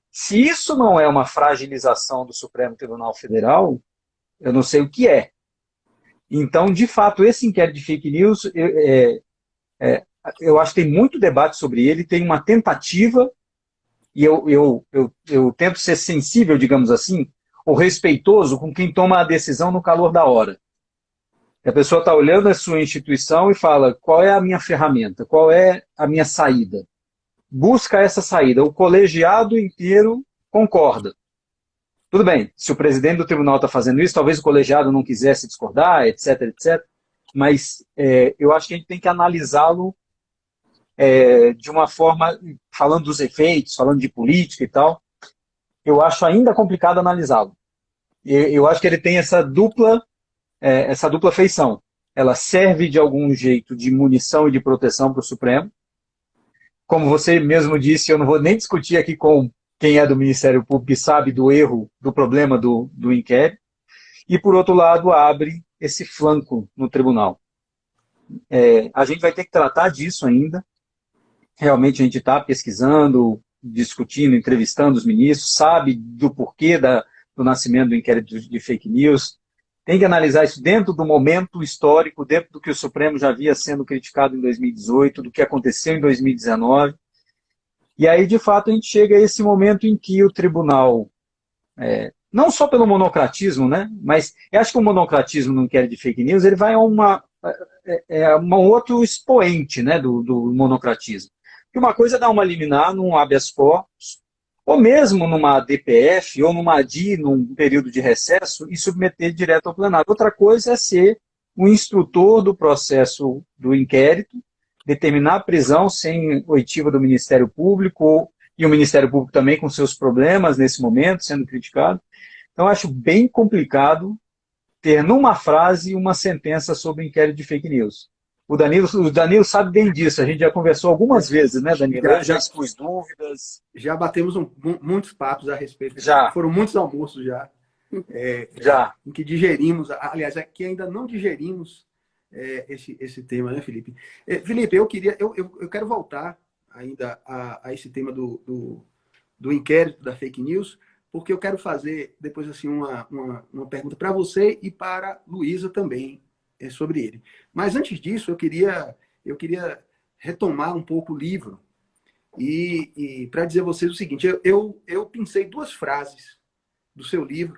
Se isso não é uma fragilização do Supremo Tribunal Federal, eu não sei o que é. Então, de fato, esse inquérito de fake news, eu acho que tem muito debate sobre ele, tem uma tentativa, e eu tento ser sensível, digamos assim, ou respeitoso com quem toma a decisão no calor da hora. A pessoa está olhando a sua instituição e fala, qual é a minha ferramenta? Qual é a minha saída? Busca essa saída. O colegiado inteiro concorda. Tudo bem, se o presidente do tribunal está fazendo isso, talvez o colegiado não quisesse discordar, etc, etc. Mas eu acho que a gente tem que analisá-lo de uma forma, falando dos efeitos, falando de política e tal, eu acho ainda complicado analisá-lo. Eu acho que ele tem essa dupla feição. Ela serve de algum jeito de munição e de proteção para o Supremo. Como você mesmo disse, eu não vou nem discutir aqui com quem é do Ministério Público e sabe do erro, do problema do inquérito. E, por outro lado, abre esse flanco no tribunal. A gente vai ter que tratar disso ainda. Realmente a gente está pesquisando, discutindo, entrevistando os ministros, sabe do porquê do nascimento do inquérito de fake news. Tem que analisar isso dentro do momento histórico, dentro do que o Supremo já havia sendo criticado em 2018, do que aconteceu em 2019. E aí, de fato, a gente chega a esse momento em que o tribunal, não só pelo monocratismo, né, mas eu acho que o monocratismo no inquérito de fake news ele vai a um outro expoente, né, do monocratismo. Que uma coisa é dar uma liminar num habeas corpus, ou mesmo numa DPF, ou numa ADI, num período de recesso, e submeter direto ao plenário. Outra coisa é ser o instrutor do processo do inquérito, determinar a prisão sem oitiva do Ministério Público, e o Ministério Público também com seus problemas nesse momento, sendo criticado. Então, eu acho bem complicado ter numa frase uma sentença sobre o inquérito de fake news. O Danilo sabe bem disso, a gente já conversou algumas vezes, né, Danilo? Já expus dúvidas. Já batemos muitos papos a respeito. Já. Foram muitos almoços já. Já. Em que digerimos, aliás, aqui ainda não digerimos esse tema, né, Felipe? Felipe, eu quero voltar ainda a esse tema do inquérito da fake news, porque eu quero fazer depois assim uma pergunta para você e para a Luísa também sobre ele. Mas antes disso, eu queria retomar um pouco o livro e para dizer a vocês o seguinte, eu pensei duas frases do seu livro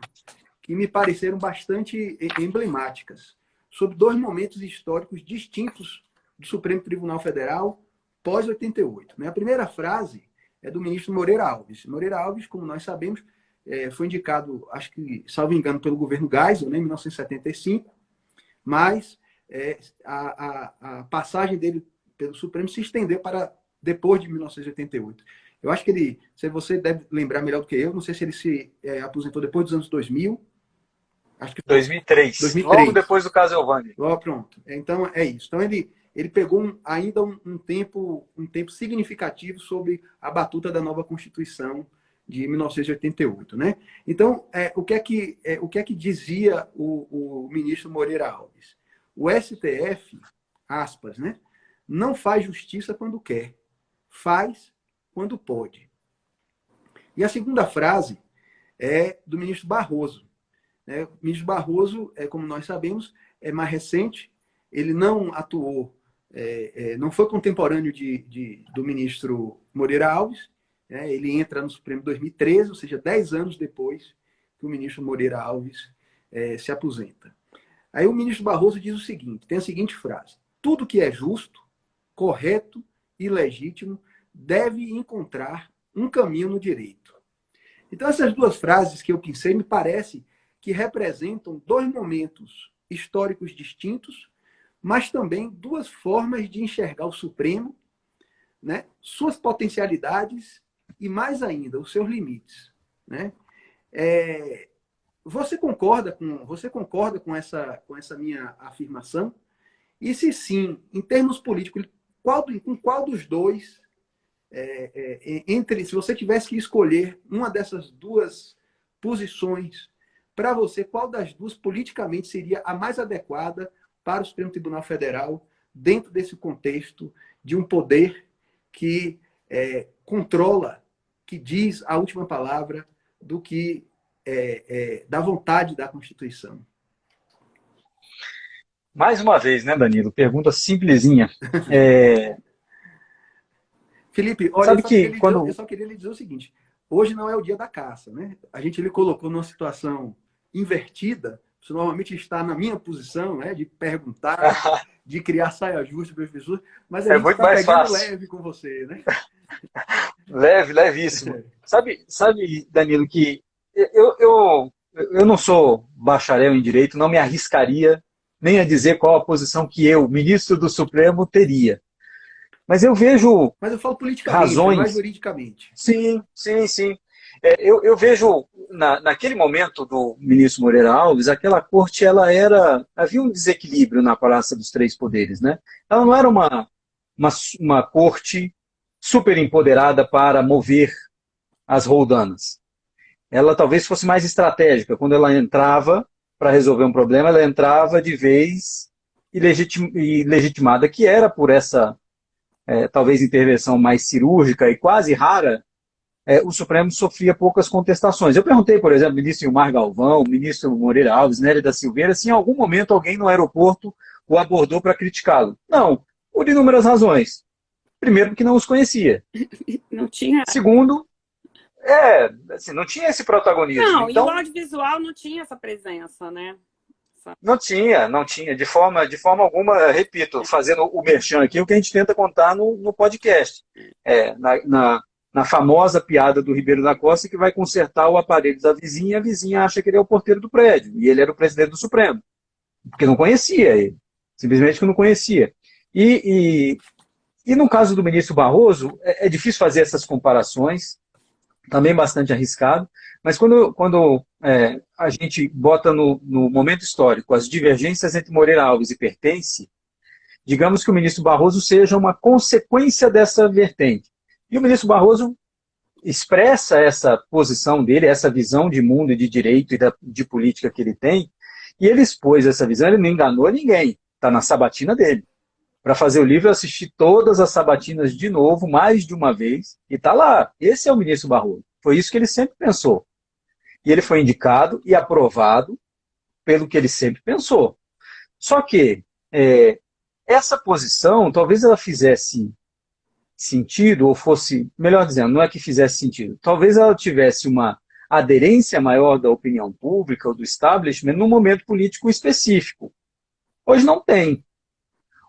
que me pareceram bastante emblemáticas sobre dois momentos históricos distintos do Supremo Tribunal Federal pós-88. A primeira frase é do ministro Moreira Alves. Moreira Alves, como nós sabemos, foi indicado, acho que, salvo engano, pelo governo Geisel, em 1975, mas a passagem dele pelo Supremo se estendeu para depois de 1988. Eu acho que ele, se você deve lembrar melhor do que eu, não sei se ele se aposentou depois dos anos 2000. Acho que 2003. Logo depois do caso Elvani. Pronto. Então, é isso. Então, ele pegou ainda um tempo significativo sobre a batuta da nova Constituição de 1988, né? Então, o que é que dizia o ministro Moreira Alves? O STF, aspas, né, não faz justiça quando quer, faz quando pode. E a segunda frase é do ministro Barroso. O ministro Barroso, como nós sabemos, é mais recente, ele não atuou não foi contemporâneo do ministro Moreira Alves, né? Ele entra no Supremo em 2013, ou seja, 10 anos depois que o ministro Moreira Alves se aposenta. Aí o ministro Barroso diz o seguinte, tem a seguinte frase: tudo que é justo, correto e legítimo deve encontrar um caminho no direito. Então essas duas frases que eu pensei me parece que representam dois momentos históricos distintos, mas também duas formas de enxergar o Supremo, né? Suas potencialidades e, mais ainda, os seus limites, né? Você concorda com essa minha afirmação? E se sim, em termos políticos, com qual dos dois, se você tivesse que escolher uma dessas duas posições, para você, qual das duas politicamente seria a mais adequada para o Supremo Tribunal Federal, dentro desse contexto de um poder que controla, que diz a última palavra do que da vontade da Constituição? Mais uma vez, né, Danilo? Pergunta simplesinha. Felipe, olha, Sabe que quando... eu só queria lhe dizer o seguinte: hoje não é o dia da caça, né? A gente lhe colocou numa situação invertida. Você normalmente está na minha posição, né, de perguntar, de criar saia justa para as pessoas, mas a gente muito está mais pegando fácil. leve com você, né? Levíssimo. Sabe, Danilo, que eu não sou bacharel em direito, não me arriscaria nem a dizer qual a posição que eu, ministro do Supremo, teria. Mas eu vejo... Mas eu falo politicamente, razões... mais juridicamente. Sim. Eu vejo, naquele momento do ministro Moreira Alves, aquela corte, havia um desequilíbrio na Praça dos Três Poderes, né? Ela não era uma corte super empoderada para mover as roldanas. Ela talvez fosse mais estratégica. Quando ela entrava para resolver um problema, ela entrava de vez e legitimada, que era por essa, talvez, intervenção mais cirúrgica e quase rara, o Supremo sofria poucas contestações. Eu perguntei, por exemplo, ao ministro Ilmar Galvão, ministro Moreira Alves, Nélia da Silveira, se em algum momento alguém no aeroporto o abordou para criticá-lo. Não, por inúmeras razões. Primeiro, porque não os conhecia. Não tinha... Segundo, assim, não tinha esse protagonismo. Não, então, e o audiovisual não tinha essa presença, né? Não tinha, de forma alguma, repito, fazendo o merchan aqui, o que a gente tenta contar no podcast. Na famosa piada do Ribeiro da Costa, que vai consertar o aparelho da vizinha, e a vizinha acha que ele é o porteiro do prédio, e ele era o presidente do Supremo, porque não conhecia ele, simplesmente que não conhecia. E no caso do ministro Barroso, é difícil fazer essas comparações, também bastante arriscado, mas quando a gente bota no momento histórico as divergências entre Moreira Alves e Pertence, digamos que o ministro Barroso seja uma consequência dessa vertente. E o ministro Barroso expressa essa posição dele, essa visão de mundo e de direito e de política que ele tem, e ele expôs essa visão, ele não enganou ninguém, está na sabatina dele. Para fazer o livro, eu assisti todas as sabatinas de novo, mais de uma vez, e está lá. Esse é o ministro Barroso. Foi isso que ele sempre pensou. E ele foi indicado e aprovado pelo que ele sempre pensou. Só que essa posição, talvez ela fizesse sentido, ou fosse, melhor dizendo, não é que fizesse sentido, talvez ela tivesse uma aderência maior da opinião pública ou do establishment num momento político específico. Hoje não tem.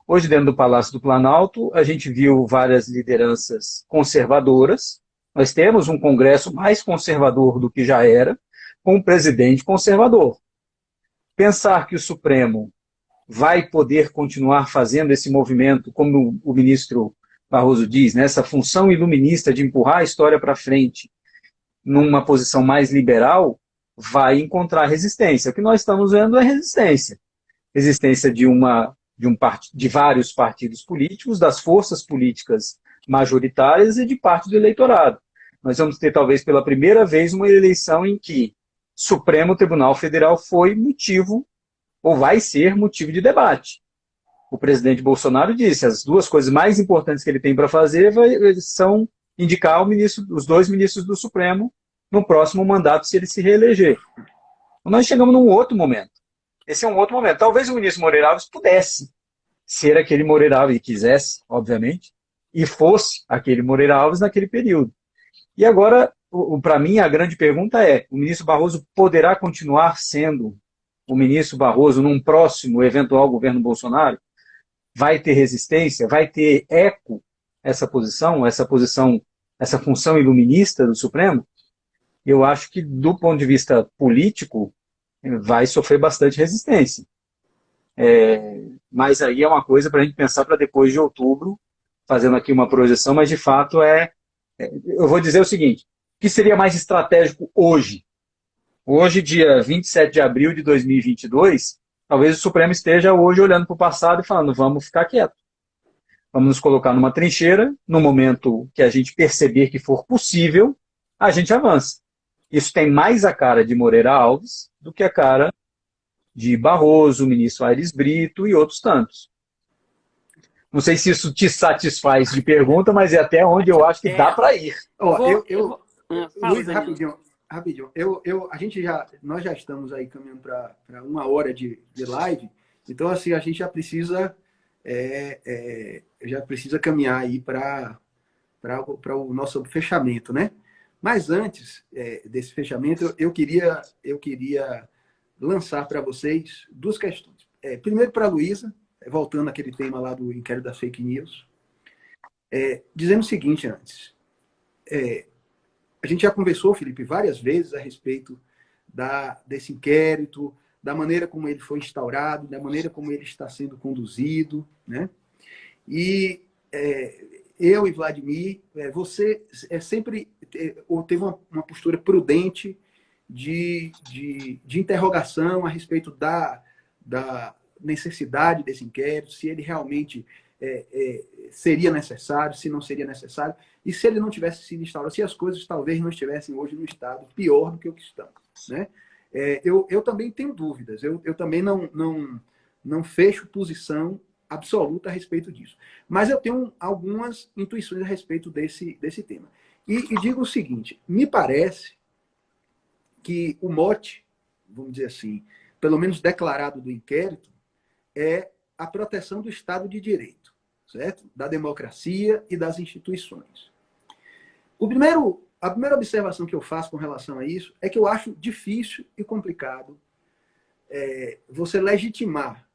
Hoje, dentro do Palácio do Planalto, a gente viu várias lideranças conservadoras. Nós temos um Congresso mais conservador do que já era, com um presidente conservador. Pensar que o Supremo vai poder continuar fazendo esse movimento, como o ministro Barroso diz, né, essa função iluminista de empurrar a história para frente numa posição mais liberal, vai encontrar resistência. O que nós estamos vendo é resistência. Resistência de vários partidos políticos, das forças políticas majoritárias e de parte do eleitorado. Nós vamos ter, talvez, pela primeira vez, uma eleição em que Supremo Tribunal Federal foi motivo, ou vai ser motivo de debate. O presidente Bolsonaro disse, as duas coisas mais importantes que ele tem para fazer são indicar os dois ministros do Supremo no próximo mandato, se ele se reeleger. Então, nós chegamos num outro momento. Esse é um outro momento. Talvez o ministro Moreira Alves pudesse ser aquele Moreira Alves, e quisesse, obviamente, e fosse aquele Moreira Alves naquele período. E agora, para mim, a grande pergunta é: o ministro Barroso poderá continuar sendo o ministro Barroso num próximo eventual governo Bolsonaro? Vai ter resistência? Vai ter eco essa posição, essa função iluminista do Supremo? Eu acho que, do ponto de vista político, vai sofrer bastante resistência. Mas aí é uma coisa para a gente pensar para depois de outubro, fazendo aqui uma projeção, mas de fato eu vou dizer o seguinte: o que seria mais estratégico hoje? Hoje, dia 27 de abril de 2022, talvez o Supremo esteja hoje olhando para o passado e falando: vamos ficar quieto. Vamos nos colocar numa trincheira, no momento que a gente perceber que for possível, a gente avança. Isso tem mais a cara de Moreira Alves do que a cara de Barroso, ministro Aires Brito e outros tantos. Não sei se isso te satisfaz de pergunta, mas é até onde eu acho que dá para ir. Luiz, rapidinho. Nós já estamos aí caminhando para 1 hora de live, então assim a gente já precisa caminhar aí para o nosso fechamento, né? Mas antes desse fechamento, eu queria lançar para vocês 2 questões. Primeiro para a Luísa, voltando àquele tema lá do inquérito das fake news, dizendo o seguinte antes. A gente já conversou, Felipe, várias vezes a respeito desse inquérito, da maneira como ele foi instaurado, da maneira como ele está sendo conduzido, né? E eu e Vladimir, você sempre teve uma postura prudente de interrogação a respeito da necessidade desse inquérito, se ele realmente seria necessário, se não seria necessário, e se ele não tivesse sido instaurado, se as coisas talvez não estivessem hoje no estado pior do que o que estão, né? Eu também tenho dúvidas, eu também não fecho posição absoluta a respeito disso. Mas eu tenho algumas intuições a respeito desse tema. E digo o seguinte: me parece que o mote, vamos dizer assim, pelo menos declarado do inquérito, é a proteção do Estado de Direito, certo? Da democracia e das instituições. A primeira observação que eu faço com relação a isso é que eu acho difícil e complicado você legitimar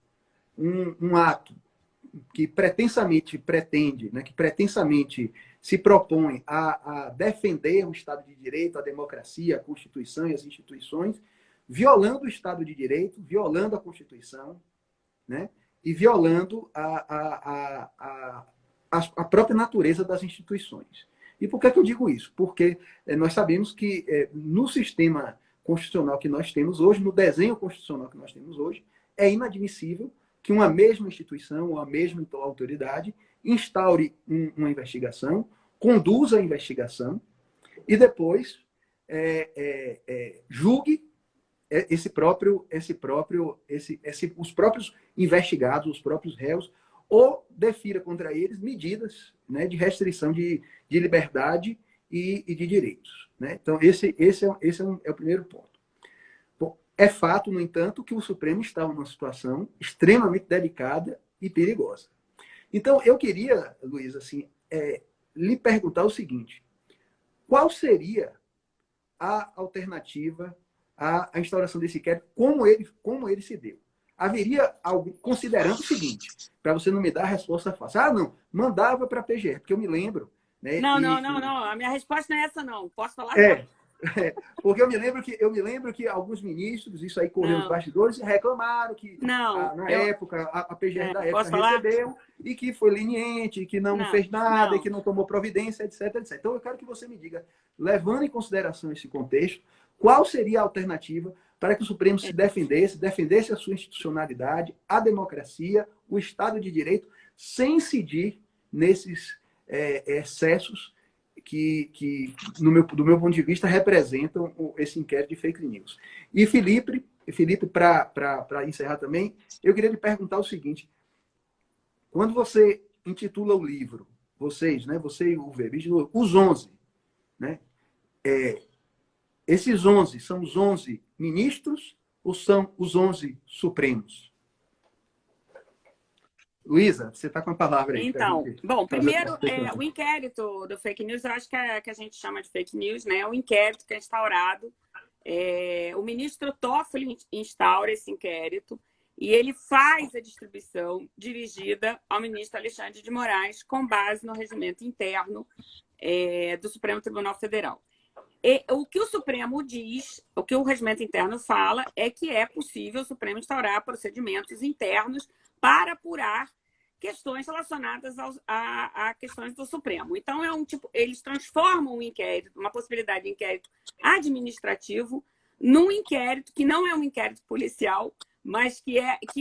um ato que pretensamente se propõe a defender o Estado de Direito, a democracia, a Constituição e as instituições, violando o Estado de Direito, violando a Constituição, né? E violando a própria natureza das instituições. E por que eu digo isso? Porque nós sabemos que no sistema constitucional que nós temos hoje, no desenho constitucional que nós temos hoje, é inadmissível que uma mesma instituição ou a mesma autoridade instaure uma investigação, conduza a investigação e depois julgue os próprios investigados, os próprios réus, ou defira contra eles medidas, né, de restrição de liberdade e de direitos, né? Então, esse é o primeiro ponto. Bom, é fato, no entanto, que o Supremo está numa situação extremamente delicada e perigosa. Então, eu queria, Luiz, assim, lhe perguntar o seguinte: qual seria a alternativa à instauração desse inquérito, como ele se deu? Haveria algo, considerando o seguinte, para você não me dar a resposta fácil. Não, mandava para a PGR, porque eu me lembro. Né, não. A minha resposta não é essa, não. Posso falar? Porque eu me lembro que alguns ministros, isso aí correu nos bastidores, reclamaram que na época, a PGR da época recebeu e que foi leniente, que não fez nada, e que não tomou providência, etc, etc. Então eu quero que você me diga, levando em consideração esse contexto, qual seria a alternativa para que o Supremo se defendesse a sua institucionalidade, a democracia, o Estado de Direito, sem incidir nesses excessos que do meu ponto de vista, representam esse inquérito de fake news. E Felipe, para encerrar também, eu queria lhe perguntar o seguinte: quando você intitula o livro, vocês, né, você e o Verbis, os 11, né, esses 11 são os 11 ministros ou são os 11 supremos? Luísa, você está com a palavra aí. Então, gente bom, primeiro, o inquérito do fake news, eu acho que a gente chama de fake news, né? É um inquérito que é instaurado. O ministro Toffoli instaura esse inquérito e ele faz a distribuição dirigida ao ministro Alexandre de Moraes com base no regimento interno do Supremo Tribunal Federal. E o que o Supremo diz, o que o regimento interno fala, é que é possível o Supremo instaurar procedimentos internos para apurar questões relacionadas a questões do Supremo. Então, eles transformam o inquérito, uma possibilidade de inquérito administrativo, num inquérito que não é um inquérito policial, mas que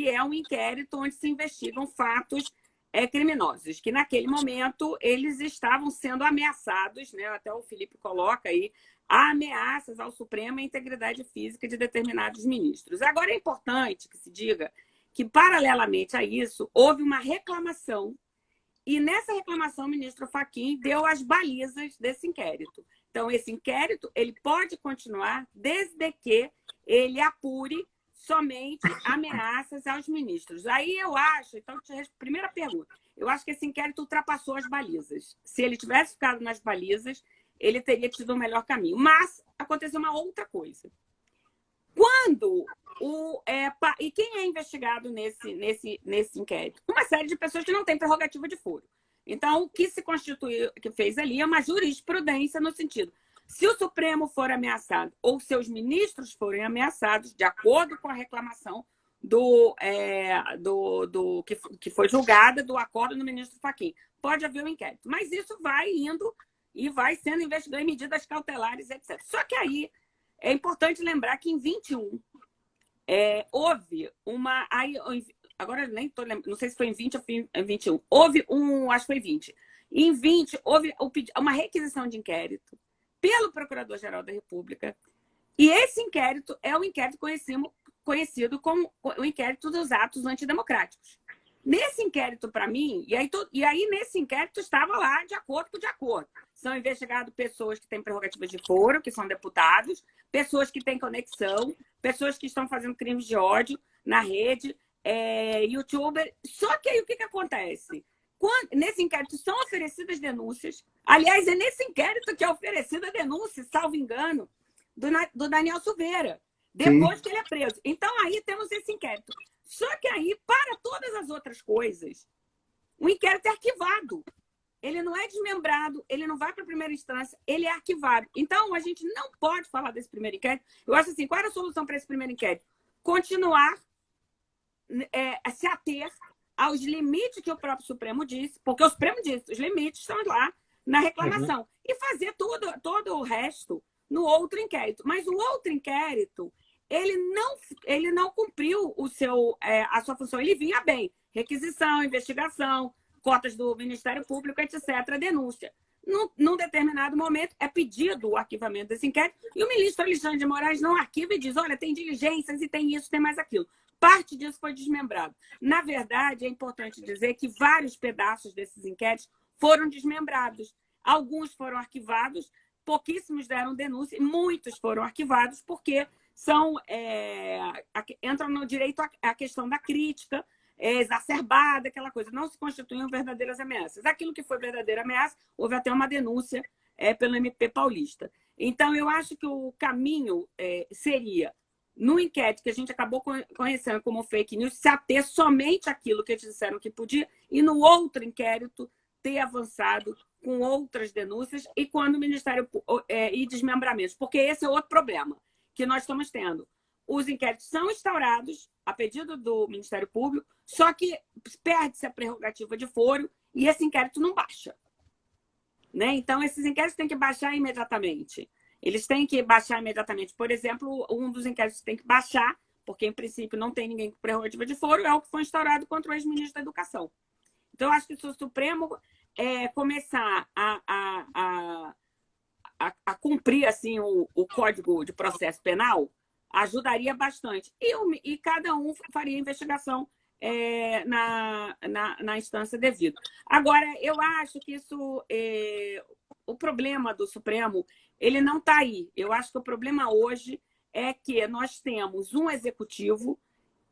é um inquérito onde se investigam fatos criminosos, que naquele momento eles estavam sendo ameaçados, né? Até o Felipe coloca aí, ameaças ao Supremo e à integridade física de determinados ministros. Agora, é importante que se diga que, paralelamente a isso, houve uma reclamação e, nessa reclamação, o ministro Fachin deu as balizas desse inquérito. Então, esse inquérito ele pode continuar desde que ele apure somente ameaças aos ministros. Aí eu acho, então, primeira pergunta, eu acho que esse inquérito ultrapassou as balizas. Se ele tivesse ficado nas balizas, ele teria tido o melhor caminho. Mas aconteceu uma outra coisa. Quando e quem é investigado nesse inquérito? Uma série de pessoas que não têm prerrogativa de foro. Então, o que se constituiu, que fez ali, é uma jurisprudência no sentido: se o Supremo for ameaçado ou seus ministros forem ameaçados, de acordo com a reclamação que foi julgada do acordo do ministro Fachin, pode haver um inquérito. Mas isso vai indo e vai sendo investigado em medidas cautelares, etc. Só que aí é importante lembrar que em 21 houve uma... Agora nem estou lembrando, não sei se foi em 20 ou em 21. Acho que foi em 20. Em 20, houve uma requisição de inquérito pelo Procurador-Geral da República. E esse inquérito é o inquérito conhecido como o inquérito dos atos antidemocráticos. Nesse inquérito, para mim, e aí nesse inquérito estava lá de acordo com de acordo. São investigadas pessoas que têm prerrogativas de foro, que são deputados, pessoas que têm conexão, pessoas que estão fazendo crimes de ódio na rede, youtuber. Só que aí o que acontece? Nesse inquérito são oferecidas denúncias. Aliás, é nesse inquérito que é oferecida a denúncia, salvo engano, do Daniel Silveira, depois que ele é preso. Então, aí temos esse inquérito. Só que aí, para todas as outras coisas, o inquérito é arquivado. Ele não é desmembrado, ele não vai para a primeira instância, ele é arquivado. Então, a gente não pode falar desse primeiro inquérito. Eu acho assim, qual era a solução para esse primeiro inquérito? Continuar a se ater aos limites que o próprio Supremo disse, porque o Supremo disse, os limites estão lá na reclamação, e fazer todo o resto no outro inquérito. Mas o outro inquérito, ele não cumpriu a sua função. Ele vinha bem. Requisição, investigação, cotas do Ministério Público, etc., denúncia. Num determinado momento, é pedido o arquivamento desse inquérito e o ministro Alexandre de Moraes não arquiva e diz, olha, tem diligências e tem isso, tem mais aquilo. Parte disso foi desmembrado. Na verdade, é importante dizer que vários pedaços desses inquéritos foram desmembrados. Alguns foram arquivados, pouquíssimos deram denúncia, e muitos foram arquivados porque entram no direito à questão da crítica exacerbada, aquela coisa. Não se constituíam verdadeiras ameaças. Aquilo que foi verdadeira ameaça, houve até uma denúncia pelo MP paulista. Então, eu acho que o caminho seria, no inquérito que a gente acabou conhecendo como fake news, se ater somente àquilo que eles disseram que podia, e no outro inquérito ter avançado com outras denúncias e quando o Ministério e desmembramentos, porque esse é outro problema que nós estamos tendo. Os inquéritos são instaurados a pedido do Ministério Público, só que perde-se a prerrogativa de foro e esse inquérito não baixa. Né? Então, esses inquéritos têm que baixar imediatamente. Eles têm que baixar imediatamente. Por exemplo, um dos inquéritos tem que baixar, porque, em princípio, não tem ninguém com prerrogativa de foro, é o que foi instaurado contra o ex-ministro da Educação. Então, eu acho que se o Supremo começar a cumprir assim, o Código de Processo Penal, ajudaria bastante. E cada um faria investigação na instância devida. Agora, eu acho que isso... o problema do Supremo, ele não está aí. Eu acho que o problema hoje é que nós temos um executivo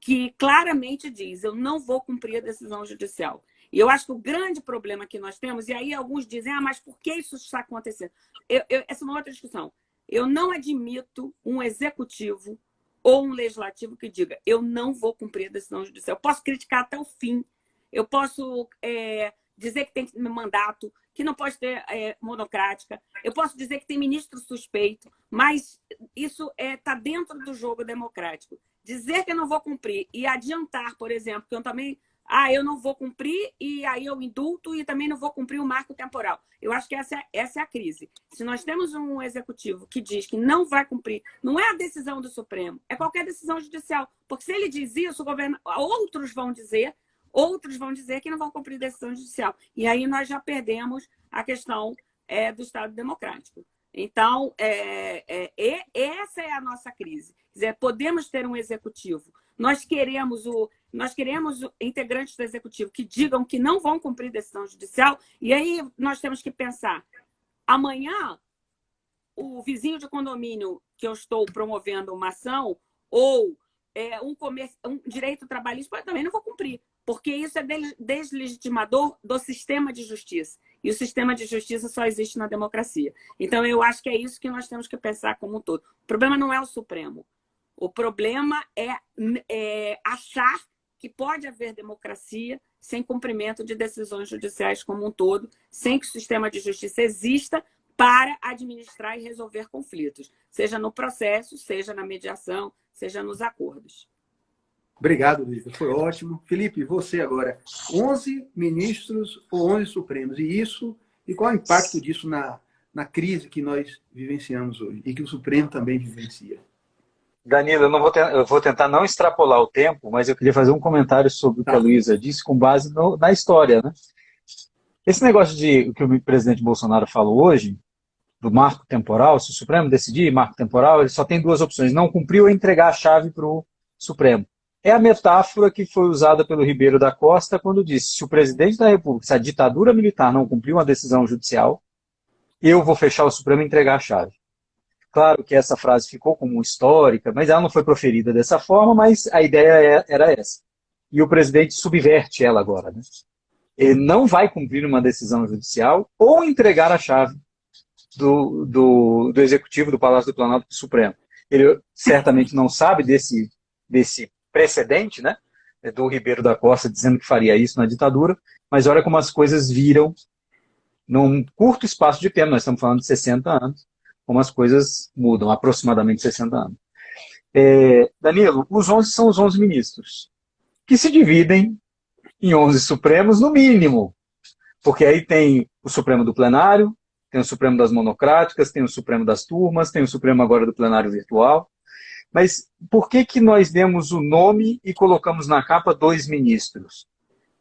que claramente diz: eu não vou cumprir a decisão judicial. E eu acho que o grande problema que nós temos, e aí alguns dizem, mas por que isso está acontecendo? Essa é uma outra discussão. Eu não admito um executivo ou um legislativo que diga: eu não vou cumprir a decisão judicial. Eu posso criticar até o fim, eu posso dizer que tem mandato, que não pode ter monocrática, eu posso dizer que tem ministro suspeito, mas isso está dentro do jogo democrático. Dizer que eu não vou cumprir e adiantar, por exemplo, que eu também... eu não vou cumprir e aí eu indulto e também não vou cumprir o marco temporal. Eu acho que essa é a crise. Se nós temos um executivo que diz que não vai cumprir, não é a decisão do Supremo, é qualquer decisão judicial. Porque se ele diz isso, o governo, outros vão dizer que não vão cumprir decisão judicial. E aí nós já perdemos a questão do Estado democrático. Então, essa é a nossa crise. Quer dizer, podemos ter um executivo. Nós queremos integrantes do executivo que digam que não vão cumprir decisão judicial, e aí nós temos que pensar: amanhã, o vizinho de condomínio que eu estou promovendo uma ação, ou um direito trabalhista, eu também não vou cumprir, porque isso é deslegitimador do sistema de justiça. E o sistema de justiça só existe na democracia. Então, eu acho que é isso que nós temos que pensar como um todo. O problema não é o Supremo. O problema é achar que pode haver democracia sem cumprimento de decisões judiciais como um todo, sem que o sistema de justiça exista para administrar e resolver conflitos, seja no processo, seja na mediação, seja nos acordos. Obrigado, Luísa. Foi ótimo. Felipe, você agora. 11 ministros ou 11 supremos. E qual é o impacto disso na crise que nós vivenciamos hoje e que o Supremo também vivencia? Danilo, eu vou tentar não extrapolar o tempo, mas eu queria fazer um comentário sobre o que a Luísa disse com base na história, né? Esse negócio que o presidente Bolsonaro falou hoje, do marco temporal, se o Supremo decidir marco temporal, ele só tem duas opções: não cumprir ou entregar a chave para o Supremo. É a metáfora que foi usada pelo Ribeiro da Costa quando disse: se o presidente da República, se a ditadura militar não cumprir uma decisão judicial, eu vou fechar o Supremo e entregar a chave. Claro que essa frase ficou como histórica, mas ela não foi proferida dessa forma, mas a ideia era essa. E o presidente subverte ela agora, né? Ele não vai cumprir uma decisão judicial ou entregar a chave do Executivo, do Palácio do Planalto, para o Supremo. Ele certamente não sabe desse precedente, né, do Ribeiro da Costa dizendo que faria isso na ditadura, mas olha como as coisas viram num curto espaço de tempo, nós estamos falando de 60 anos, como as coisas mudam, aproximadamente 60 anos. Danilo, os 11 são os 11 ministros, que se dividem em 11 supremos no mínimo, porque aí tem o Supremo do Plenário, tem o Supremo das Monocráticas, tem o Supremo das Turmas, tem o Supremo agora do Plenário Virtual. Mas por que nós demos o nome e colocamos na capa 2 ministros?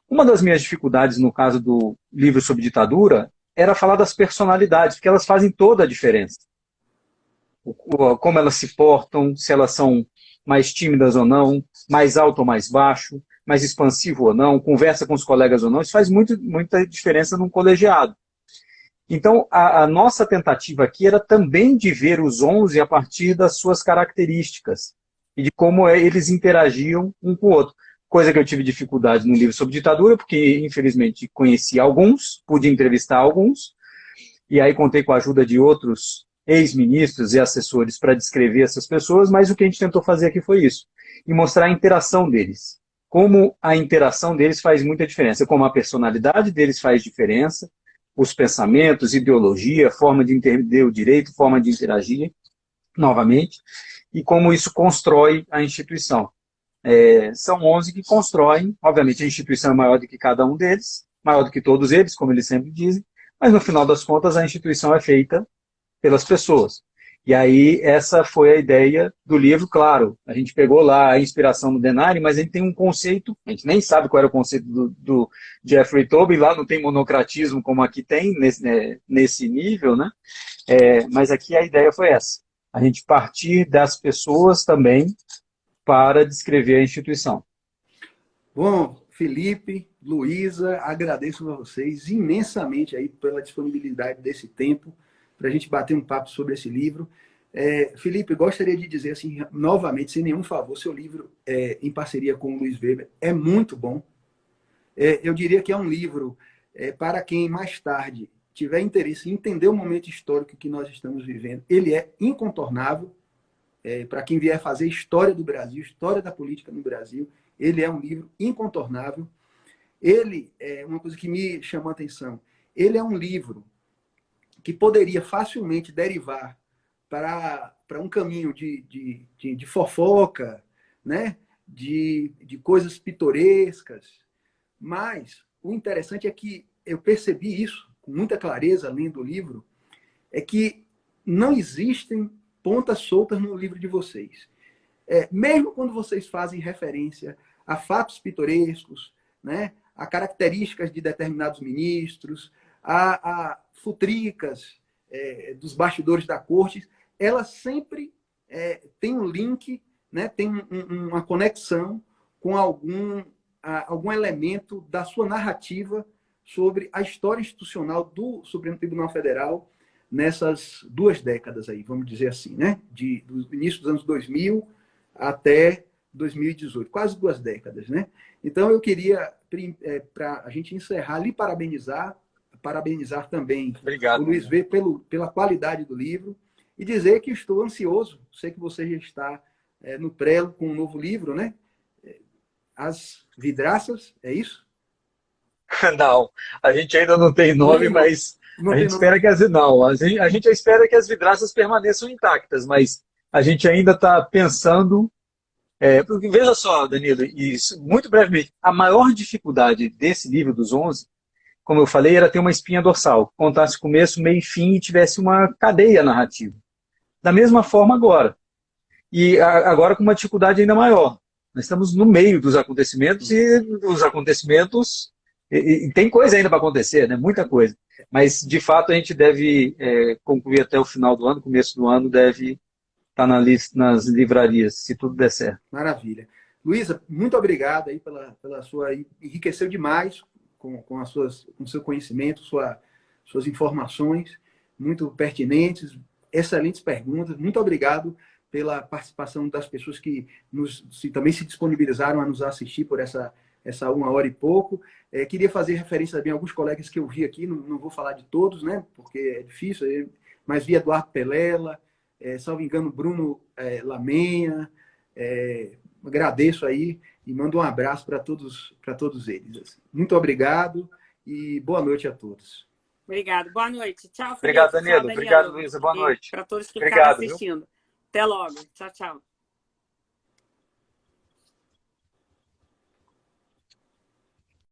Uma das minhas dificuldades no caso do livro sobre ditadura era falar das personalidades, porque elas fazem toda a diferença. Como elas se portam, se elas são mais tímidas ou não, mais alto ou mais baixo, mais expansivo ou não, conversa com os colegas ou não, isso faz muita diferença num colegiado. Então, a nossa tentativa aqui era também de ver os 11 a partir das suas características e de como eles interagiam um com o outro. Coisa que eu tive dificuldade no livro sobre ditadura, porque, infelizmente, conheci alguns, pude entrevistar alguns, e aí contei com a ajuda de outros ex-ministros e assessores para descrever essas pessoas, mas o que a gente tentou fazer aqui foi isso, e mostrar a interação deles. Como a interação deles faz muita diferença, como a personalidade deles faz diferença, os pensamentos, ideologia, forma de entender o direito, forma de interagir, novamente, e como isso constrói a instituição. São 11 que constroem, obviamente a instituição é maior do que cada um deles, maior do que todos eles, como eles sempre dizem, mas no final das contas a instituição é feita pelas pessoas. E aí essa foi a ideia do livro, claro, a gente pegou lá a inspiração do Denari, mas a gente tem um conceito, a gente nem sabe qual era o conceito do Jeffrey Tobin, lá não tem monocratismo como aqui tem, nesse nível, né? Mas aqui a ideia foi essa, a gente partir das pessoas também para descrever a instituição. Bom, Felipe, Luísa, agradeço a vocês imensamente aí pela disponibilidade desse tempo para a gente bater um papo sobre esse livro. Felipe, gostaria de dizer assim, novamente, sem nenhum favor, seu livro, em parceria com o Luiz Weber, é muito bom. Eu diria que é um livro para quem mais tarde tiver interesse em entender o momento histórico que nós estamos vivendo. Ele é incontornável. Para quem vier fazer história do Brasil, história da política no Brasil, ele é um livro incontornável. Ele é uma coisa que me chamou a atenção. Ele é um livro que poderia facilmente derivar para um caminho de fofoca, né? de coisas pitorescas. Mas o interessante é que eu percebi isso com muita clareza lendo o livro, é que não existem pontas soltas no livro de vocês. Mesmo quando vocês fazem referência a fatos pitorescos, né? A características de determinados ministros, a futricas dos bastidores da corte, ela sempre tem um link, né? Tem uma conexão com algum elemento da sua narrativa sobre a história institucional do Supremo Tribunal Federal nessas 2 décadas aí, vamos dizer assim, né? Do início dos anos 2000 até 2018, quase 2 décadas, né? Então eu queria, para a gente encerrar, lhe parabenizar também Obrigado, o Luiz V pela qualidade do livro e dizer que estou ansioso, sei que você já está no prelo com um novo livro, né? As Vidraças, é isso? Não, a gente ainda não tem nome, mas a gente espera que a gente espera que as vidraças permaneçam intactas, mas a gente ainda está pensando. Porque veja só, Danilo, isso, muito brevemente, a maior dificuldade desse livro dos 11, como eu falei, era ter uma espinha dorsal, que contasse começo, meio e fim e tivesse uma cadeia narrativa. Da mesma forma agora. E agora com uma dificuldade ainda maior. Nós estamos no meio dos acontecimentos e os acontecimentos. E tem coisa ainda para acontecer, né? Muita coisa. Mas, de fato, a gente deve concluir até o final do ano, começo do ano, deve estar nas livrarias, se tudo der certo. Maravilha. Luísa, muito obrigado aí pela sua... Enriqueceu demais com o seu conhecimento, suas informações, muito pertinentes, excelentes perguntas. Muito obrigado pela participação das pessoas que também se disponibilizaram a nos assistir por essa 1 hora e pouco. Queria fazer referência também a alguns colegas que eu vi aqui, não vou falar de todos, né, porque é difícil, mas vi Eduardo Pelela, salvo engano, Bruno Lamenha, agradeço aí e mando um abraço para todos eles. Muito obrigado e boa noite a todos. Obrigado. Boa noite. Tchau, Felipe. Obrigado, Danilo. Tchau, Obrigado, Luísa. Boa noite. Para todos que Obrigado, ficaram assistindo. Até logo. Tchau, tchau.